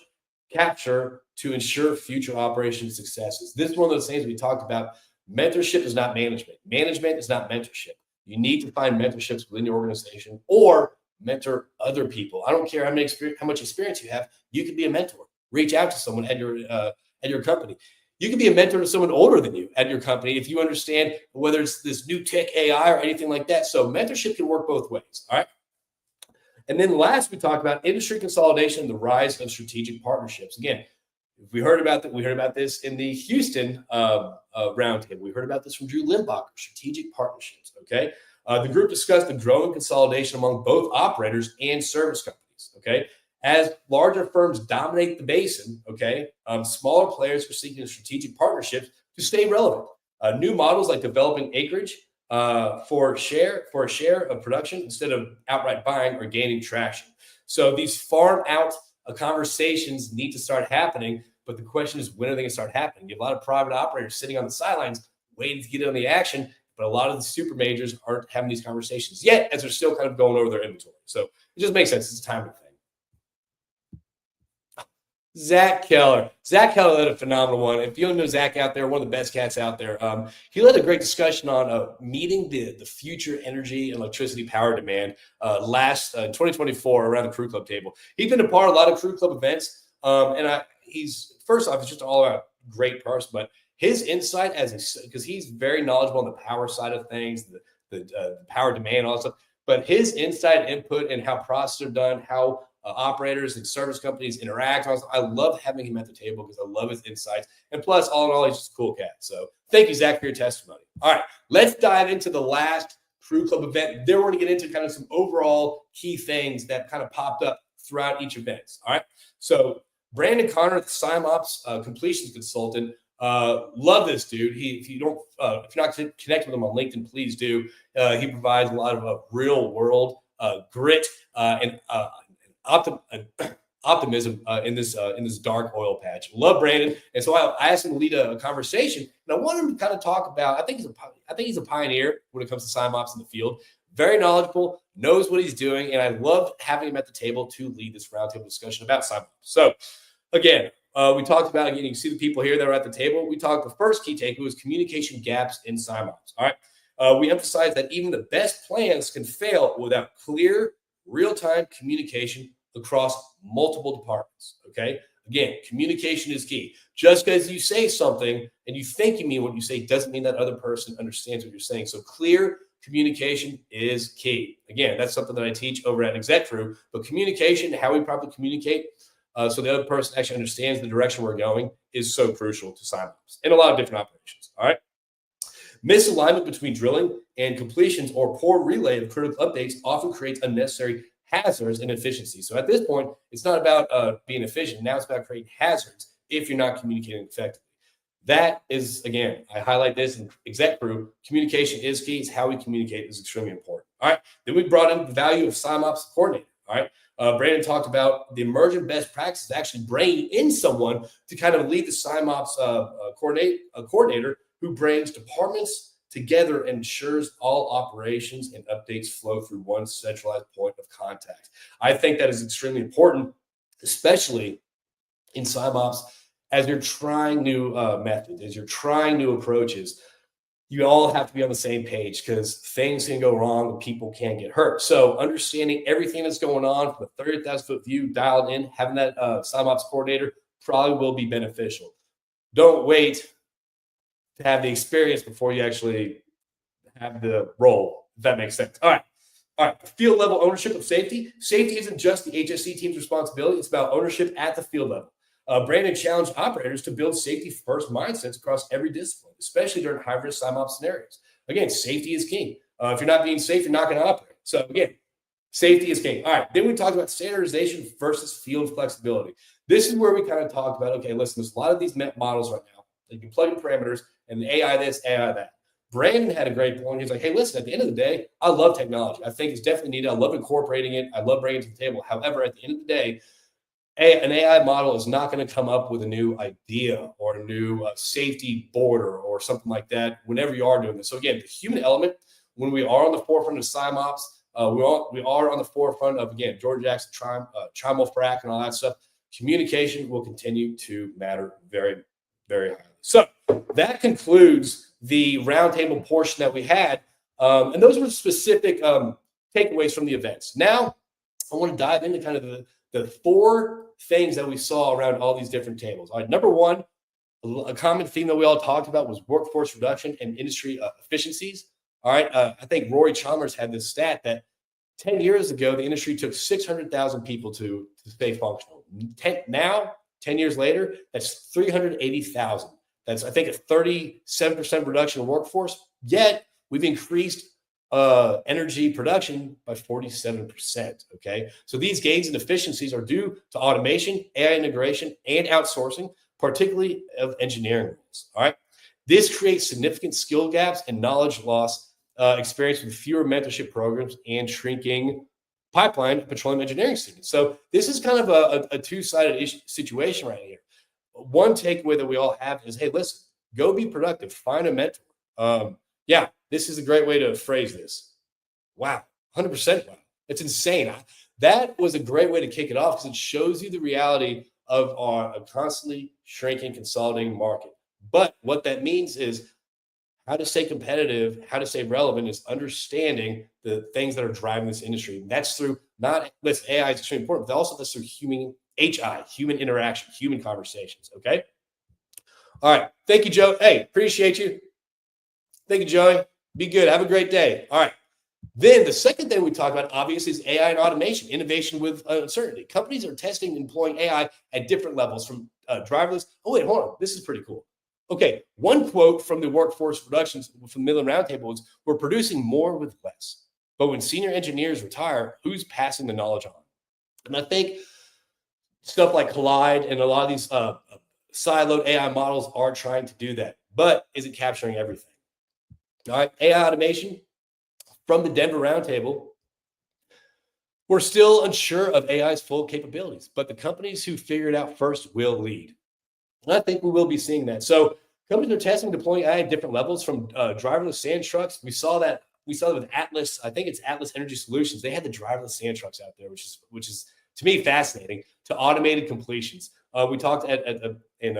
capture to ensure future operation successes. This is one of those things we talked about. Mentorship is not management. Management is not mentorship. You need to find mentorships within your organization or mentor other people. I don't care how much experience you have. You could be a mentor. Reach out to someone at your company. You could be a mentor to someone older than you at your company if you understand whether it's this new tech AI or anything like that. So mentorship can work both ways. All right. And then last, we talked about industry consolidation and the rise of strategic partnerships. Again, we heard about that. We heard about this in the Houston roundtable. We heard about this from Drew Limbacher, strategic partnerships. Okay, The group discussed the growing consolidation among both operators and service companies. Okay, as larger firms dominate the basin, okay, smaller players are seeking strategic partnerships to stay relevant. New models like developing acreage for a share of production instead of outright buying are gaining traction. So these farm out conversations need to start happening, but the question is, when are they going to start happening? You have a lot of private operators sitting on the sidelines waiting to get in on the action, but a lot of the super majors aren't having these conversations yet, as they're still kind of going over their inventory. So it just makes sense. It's a timing thing. Zach Keller. Zach Keller led a phenomenal one. If you don't know Zach out there, one of the best cats out there, he led a great discussion on meeting the future energy and electricity power demand last 2024 around the Crue Club table. He's been a part of a lot of Crue Club events, he's first off, he's just all around great person, but his insight because he's very knowledgeable on the power side of things, the power demand, all that stuff. But his insight, input, and how processes are done, how operators and service companies interact. I love having him at the table because I love his insights. And plus, all in all, he's just a cool cat. So thank you, Zach, for your testimony. All right, let's dive into the last Crue Club event. Then we're going to get into kind of some overall key things that kind of popped up throughout each event. All right, so Brandon Connor, the SIMOPS completions consultant. Love this dude. If you're not connected with him on LinkedIn, please do. He provides a lot of real world grit and optimism in this dark oil patch. Love Brandon, and so I asked him to lead a conversation, and I want him to kind of talk about. I think he's a pioneer when it comes to SIMOPS in the field. Very knowledgeable, knows what he's doing, and I love having him at the table to lead this roundtable discussion about SIMOPS. So, again, we talked about, again, you can see the people here that are at the table. We talked, the first key takeaway was communication gaps in SIMOPS. All right. We emphasize that even the best plans can fail without clear, real-time communication across multiple departments. Okay. Again, communication is key. Just because you say something and you think you mean what you say doesn't mean that other person understands what you're saying. So clear communication is key. Again, that's something that I teach over at Exec Crew, but communication, how we properly communicate, so the other person actually understands the direction we're going, is so crucial to SIMOPS in a lot of different operations. All right. Misalignment between drilling and completions or poor relay of critical updates often creates unnecessary hazards and inefficiencies. So at this point, it's not about being efficient. Now it's about creating hazards if you're not communicating effectively. That is, again, I highlight this in Exec Crew. Communication is key. It's how we communicate is extremely important. All right. Then we brought in the value of SIMOPS coordinator. All right. Brandon talked about the emerging best practices, actually bringing in someone to kind of lead the SIMOPS coordinator who brings departments together and ensures all operations and updates flow through one centralized point of contact. I think that is extremely important, especially in SIMOPS, as you're trying new methods, as you're trying new approaches. You all have to be on the same page because things can go wrong and people can get hurt. So understanding everything that's going on from a 30,000-foot view dialed in, having that SIMOPS coordinator probably will be beneficial. Don't wait to have the experience before you actually have the role, if that makes sense. All right. Field level ownership of safety. Safety isn't just the HSC team's responsibility. It's about ownership at the field level. Brandon challenged operators to build safety-first mindsets across every discipline, especially during high-risk SIMOPS scenarios. Again, safety is king. If you're not being safe, you're not going to operate. So again, safety is king. All right. Then we talked about standardization versus field flexibility. This is where we kind of talked about, okay, listen, there's a lot of these models right now. You can plug in parameters and AI this, AI that. Brandon had a great point. He's like, hey, listen, at the end of the day, I love technology. I think it's definitely needed. I love incorporating it. I love bringing it to the table. However, at the end of the day, an AI model is not going to come up with a new idea or a new safety border or something like that whenever you are doing this. So again, the human element, when we are on the forefront of SIMOPS, we are on the forefront of, again, George Jackson, Trimul-Frac and all that stuff. Communication will continue to matter very, very highly. So that concludes the roundtable portion that we had. And those were specific takeaways from the events. Now, I want to dive into kind of the four things that we saw around all these different tables. All right, number one, a common theme that we all talked about was workforce reduction and industry efficiencies. All right, I think Rory Chalmers had this stat that 10 years ago, the industry took 600,000 people to stay functional. Now, 10 years later, that's 380,000. That's, I think, a 37% reduction in workforce. Yet, we've increased energy production by 47%. Okay. So these gains in efficiencies are due to automation, AI integration, and outsourcing, particularly of engineering roles. All right. This creates significant skill gaps and knowledge loss experienced with fewer mentorship programs and shrinking pipeline of petroleum engineering students. So this is kind of a two-sided situation right here. One takeaway that we all have is, hey, listen, go be productive, find a mentor. Yeah, this is a great way to phrase this. Wow, 100% wow. It's insane. That was a great way to kick it off because it shows you the reality of our constantly shrinking, consolidating market. But what that means is how to stay competitive, how to stay relevant is understanding the things that are driving this industry. And that's through not, listen, AI is extremely important, but also that's through human HI, human interaction, human conversations. Okay. All right. Thank you, Joe. Hey, appreciate you. Thank you, Joey. Be good. Have a great day. All right. Then the second thing we talk about, obviously, is AI and automation, innovation with uncertainty. Companies are testing and employing AI at different levels from driverless. Oh, wait, hold on. This is pretty cool. Okay. One quote from the workforce productions from Midland Roundtable is, we're producing more with less. But when senior engineers retire, who's passing the knowledge on? And I think stuff like Collide and a lot of these siloed AI models are trying to do that. But is it capturing everything? All right. AI automation from the Denver Roundtable. We're still unsure of AI's full capabilities, but the companies who figure it out first will lead. And I think we will be seeing that. So companies are testing and deploying AI at different levels, from driverless sand trucks. We saw that with Atlas. I think it's Atlas Energy Solutions. They had the driverless sand trucks out there, which is to me fascinating, to automated completions. We talked in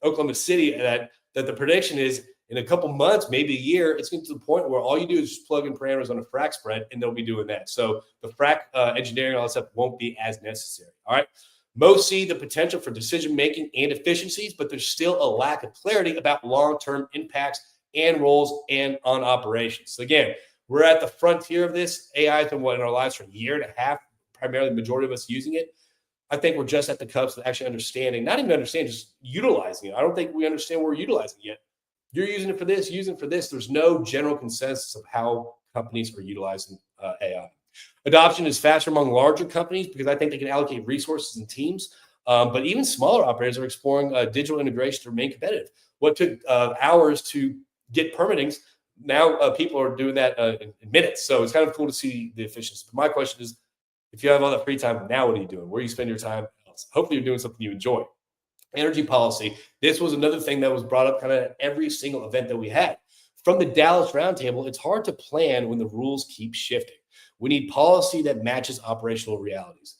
Oklahoma City that the prediction is in a couple months, maybe a year, it's getting to the point where all you do is just plug in parameters on a frac spread, and they'll be doing that. So the frac engineering, all that stuff won't be as necessary. All right. Most see the potential for decision-making and efficiencies, but there's still a lack of clarity about long-term impacts and roles and on operations. So again, we're at the frontier of this. AI has been in our lives for a year and a half, primarily the majority of us using it. I think we're just at the cusp of actually understanding, not even understanding, just utilizing it. I don't think we understand what we're utilizing it yet. You're using it for this, using it for this. There's no general consensus of how companies are utilizing AI. Adoption is faster among larger companies because I think they can allocate resources and teams. But even smaller operators are exploring digital integration to remain competitive. What took hours to get permittings, now people are doing that in minutes. So it's kind of cool to see the efficiency. But my question is, if you have all that free time, now what are you doing? Where do you spend your time? Hopefully you're doing something you enjoy. Energy policy. This was another thing that was brought up kind of at every single event that we had. From the Dallas Roundtable, it's hard to plan when the rules keep shifting. We need policy that matches operational realities.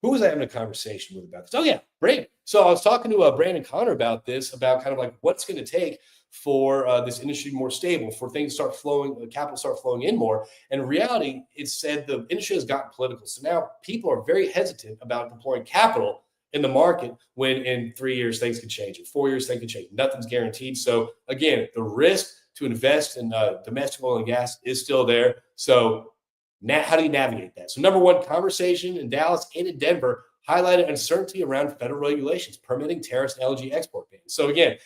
Who was I having a conversation with about this? Oh, yeah, Brandon. So I was talking to Brandon Connor about this, about kind of like what's going to take for this industry more stable, for things to start flowing, capital start flowing in more. And in reality, it said the industry has gotten political. So now people are very hesitant about deploying capital in the market when in 3 years things could change, in 4 years things could change. Nothing's guaranteed. So again, the risk to invest in domestic oil and gas is still there. So now, how do you navigate that? So number one, conversation in Dallas and in Denver highlighted uncertainty around federal regulations, permitting tariffs and LNG export bans. So again,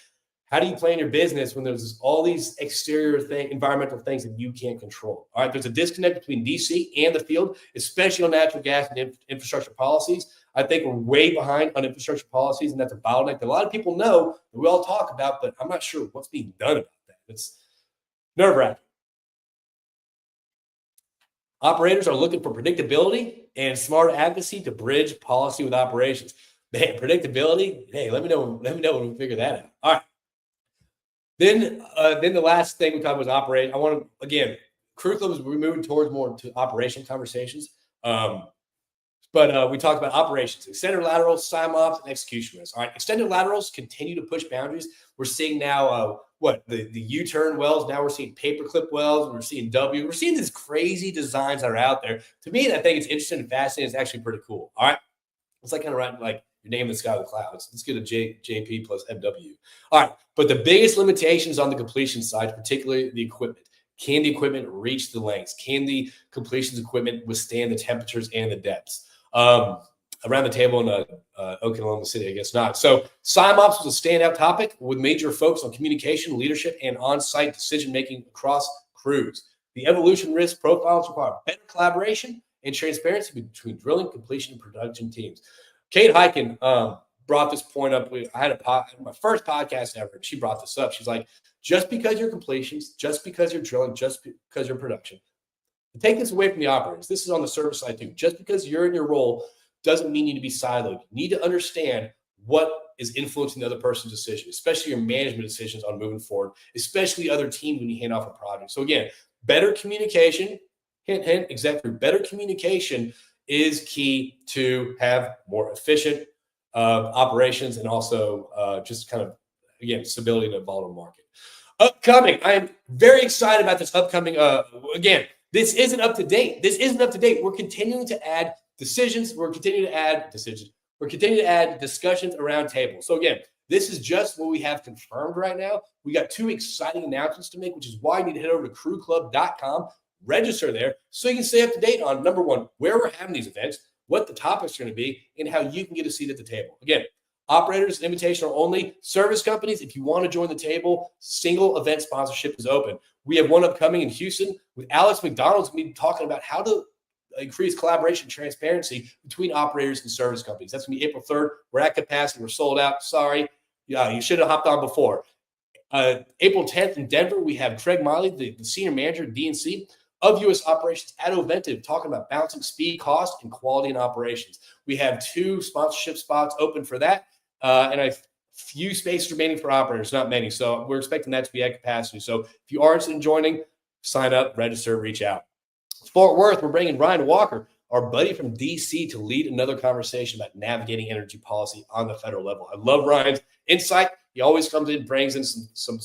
how do you plan your business when there's all these exterior environmental things that you can't control? All right, there's a disconnect between DC and the field, especially on natural gas and infrastructure policies. I think we're way behind on infrastructure policies, and that's a bottleneck that a lot of people know that we all talk about, but I'm not sure what's being done about that. It's nerve-wracking. Operators are looking for predictability and smart advocacy to bridge policy with operations. Man, predictability. Hey, let me know when we figure that out. All right. Then the last thing we talked about was operate. I want to, again, Crue Club is moving towards more to operation conversations. But we talked about operations, extended laterals, SIMOPS, and execution risk. All right, extended laterals continue to push boundaries. We're seeing now the U-turn wells. Now we're seeing paperclip wells. We're seeing We're seeing these crazy designs that are out there. To me, I think it's interesting and fascinating. It's actually pretty cool. All right, it's like kind of writing like your name in the sky with clouds. Let's get a JP plus MW. All right, but the biggest limitations on the completion side, particularly the equipment. Can the equipment reach the lengths? Can the completions equipment withstand the temperatures and the depths? Around the table in Oklahoma City, I guess not. So SIMOPS was a standout topic with major focus on communication, leadership, and on-site decision-making across crews. The evolution risk profiles require better collaboration and transparency between drilling, completion, and production teams. Kate Hyken brought this point up. I had my first podcast ever. She brought this up. She's like, just because you're completions, just because you're drilling, just because you're production, take this away from the operators. This is on the service side too. Just because you're in your role doesn't mean you need to be siloed. You need to understand what is influencing the other person's decision, especially your management decisions on moving forward, especially the other team when you hand off a project. So again, better communication, hint, hint, exactly. Better communication is key to have more efficient operations and also just kind of, again, stability in a volatile market. Upcoming, I am very excited about this upcoming, again, this isn't up to date. This isn't up to date. We're continuing to add decisions. We're continuing to add decisions. We're continuing to add discussions around tables. So again, this is just what we have confirmed right now. We got 2 exciting announcements to make, which is why you need to head over to crewclub.com, register there so you can stay up to date on, number one, where we're having these events, what the topics are going to be, and how you can get a seat at the table. Again, operators, invitational only. Service companies, if you want to join the table, single event sponsorship is open. We have one upcoming in Houston with Alex McDonald's going to be talking about how to increase collaboration and transparency between operators and service companies. That's going to be April 3rd. We're at capacity. We're sold out. Sorry. You should have hopped on before. April 10th in Denver, we have Craig Miley, the senior manager at DNC of U.S. operations at Oventive, talking about balancing speed, cost, and quality in operations. We have 2 sponsorship spots open for that, and a few spaces remaining for operators, not many. So we're expecting that to be at capacity. So if you are interested in joining, sign up, register, reach out. Fort Worth, we're bringing Ryan Walker, our buddy from D.C., to lead another conversation about navigating energy policy on the federal level. I love Ryan's insight. He always comes in, brings in some.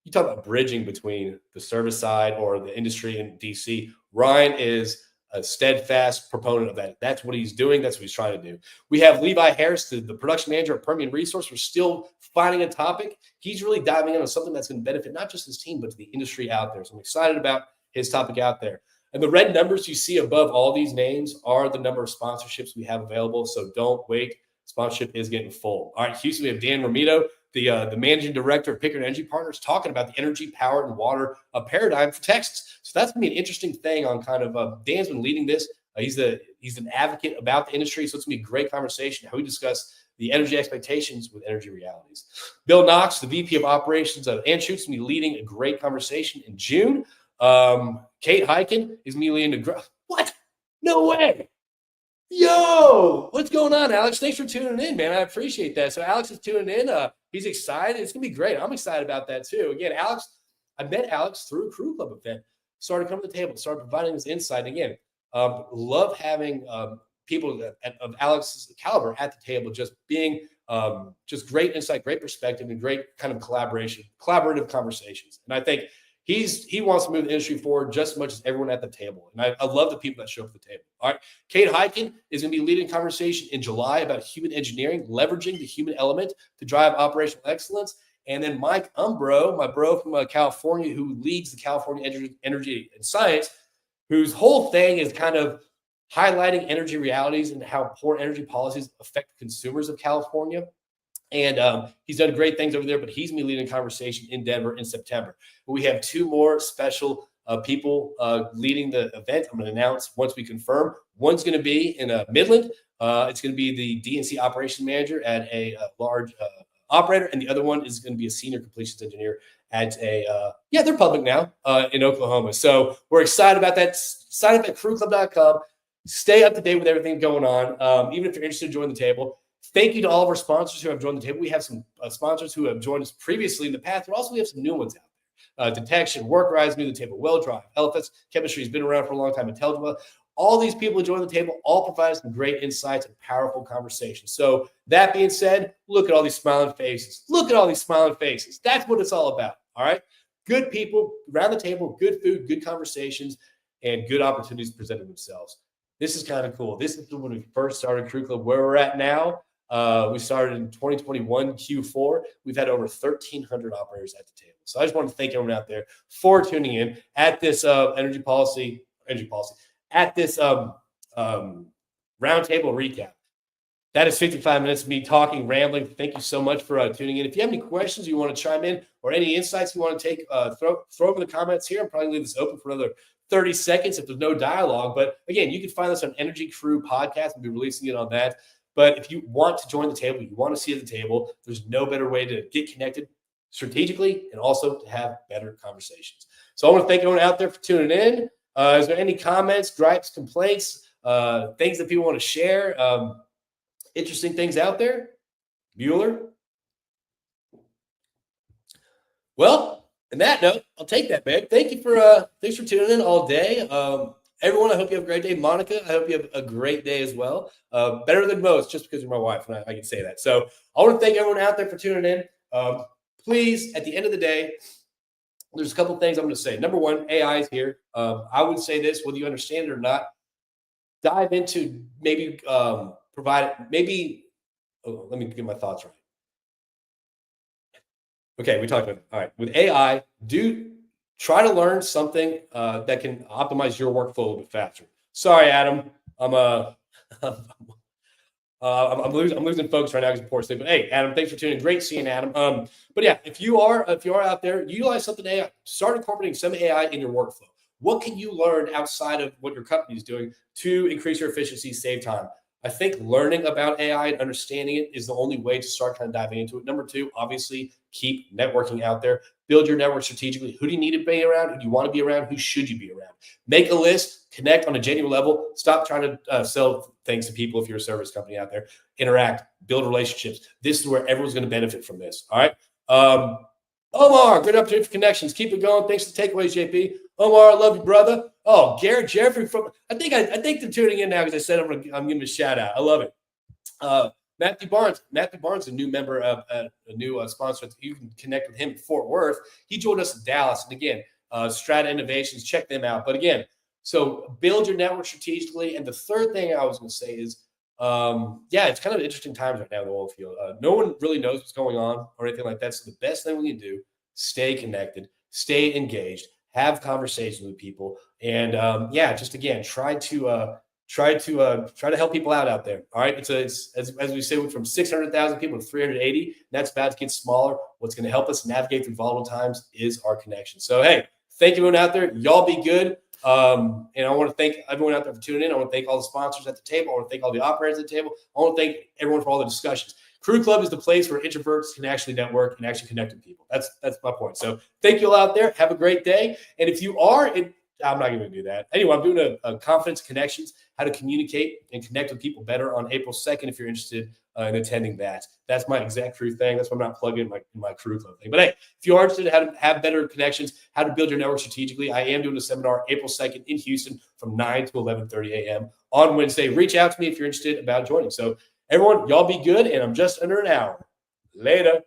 You talk about bridging between the service side or the industry in D.C. Ryan is a steadfast proponent of that. That's what he's doing. That's what he's trying to do. We have Levi Harris, the production manager at Permian Resource. We're still finding a topic. He's really diving in on something that's going to benefit not just his team, but to the industry out there. So I'm excited about his topic out there. And the red numbers you see above all these names are the number of sponsorships we have available. So don't wait. Sponsorship is getting full. All right, Houston, we have Dan Romito, the managing director of Pickard Energy Partners, talking about the energy, power, and water paradigm for Texas. So that's going to be an interesting thing on kind of Dan's been leading this. He's an advocate about the industry, so it's going to be a great conversation how we discuss the energy expectations with energy realities. Bill Knox, the VP of Operations of Anschutz, will be leading a great conversation in June. Kate Hyken is going to be leading what? No way. Yo, what's going on, Alex? Thanks for tuning in, man. I appreciate that. So Alex is tuning in. He's excited. It's going to be great. I'm excited about that too. Again, Alex, I met Alex through a Crew Club event, started coming to the table, started providing this insight. Again, love having people of Alex's caliber at the table, just being just great insight, great perspective, and great kind of collaborative conversations. And I think he wants to move the industry forward just as much as everyone at the table. And I love the people that show up at the table. All right. Kate Hyken is going to be leading a conversation in July about human engineering, leveraging the human element to drive operational excellence. And then Mike Umbro, my bro from California, who leads the California Energy and Science, whose whole thing is kind of highlighting energy realities and how poor energy policies affect consumers of California. And he's done great things over there, but he's going to be leading a conversation in Denver in September. We have 2 more special people leading the event. I'm going to announce once we confirm. One's going to be in Midland. It's going to be the DNC operations manager at a large operator, and the other one is going to be a senior completions engineer at they're public now in Oklahoma. So we're excited about that. Sign up at crewclub.com. Stay up to date with everything going on, even if you're interested in joining the table. Thank you to all of our sponsors who have joined the table. We have some sponsors who have joined us previously in the past, but also we have some new ones out there. Detection, Workrise, new to the table, Well Drive, LFS Chemistry has been around for a long time, Intelligent. All these people who join the table all provide some great insights and powerful conversations. So that being said, look at all these smiling faces. Look at all these smiling faces. That's what it's all about, all right? Good people around the table, good food, good conversations, and good opportunities presenting themselves. This is kind of cool. This is when we first started Crew Club. Where we're at now, we started in 2021 Q4. We've had over 1,300 operators at the table. So I just want to thank everyone out there for tuning in at this energy policy, at this roundtable recap. That is 55 minutes of me talking, rambling. Thank you so much for tuning in. If you have any questions you want to chime in or any insights you want to take, throw them in the comments here. I'm probably leave this open for another 30 seconds if there's no dialogue. But again, you can find us on Energy Crew Podcast. We'll be releasing it on that. But if you want to join the table, you want to see at the table, there's no better way to get connected strategically and also to have better conversations. So I want to thank everyone out there for tuning in. Is there any comments, gripes, complaints, things that people want to share? Interesting things out there? Bueller? Well, on that note, I'll take that, babe. Thanks for tuning in all day. Everyone, I hope you have a great day. Monica, I hope you have a great day as well. Better than most, just because you're my wife, and I can say that. So I want to thank everyone out there for tuning in. Please, at the end of the day, there's a couple things I'm going to say. Number one, AI is here. I would say this, whether you understand it or not, dive into maybe let me get my thoughts right. Okay, we talked about it. All right. With AI, try to learn something that can optimize your workflow a little bit faster. Sorry, Adam. I'm losing focus right now because of poor sleep. But hey, Adam, thanks for tuning in. Great seeing Adam. But yeah, if you are out there, utilize something AI. Start incorporating some AI in your workflow. What can you learn outside of what your company is doing to increase your efficiency, save time? I think learning about AI and understanding it is the only way to start kind of diving into it. Number two, obviously, keep networking out there. Build your network strategically. Who do you need to be around? Who do you want to be around? Who should you be around? Make a list, connect on a genuine level. Stop trying to sell things to people if you're a service company out there. Interact, build relationships. This is where everyone's going to benefit from this. All right. Omar, good opportunity for connections. Keep it going. Thanks for the takeaways, JP. Omar, I love you, brother. Oh, Garrett Jeffrey I think they're tuning in now because I said I'm giving a shout out. I love it. Matthew Barnes, a new member of a new sponsor. You can connect with him in Fort Worth. He joined us in Dallas. And again, Strata Innovations, check them out. But again, so build your network strategically. And the third thing I was going to say is, it's kind of interesting times right now in the oil field. No one really knows what's going on or anything like that. So the best thing we can do, stay connected, stay engaged, have conversations with people, and just again, try to help people out there. All right, it's as we say, from 600,000 people to 380. That's about to get smaller. What's going to help us navigate through volatile times is our connection. So hey, thank you everyone out there. Y'all be good. And I want to thank everyone out there for tuning in. I want to thank all the sponsors at the table. I want to thank all the operators at the table. I want to thank everyone for all the discussions. Crew Club is the place where introverts can actually network and actually connect with people. That's my point. So thank you all out there. Have a great day. And if you are I'm not going to do that. Anyway, I'm doing a Confidence Connections, how to communicate and connect with people better on April 2nd if you're interested in attending that. That's my exact Crew thing. That's why I'm not plugging my Crew Club thing. But hey, if you are interested in how to have better connections, how to build your network strategically, I am doing a seminar April 2nd in Houston from 9 to 11:30 a.m. on Wednesday. Reach out to me if you're interested about joining. So everyone, y'all be good, and I'm just under an hour. Later.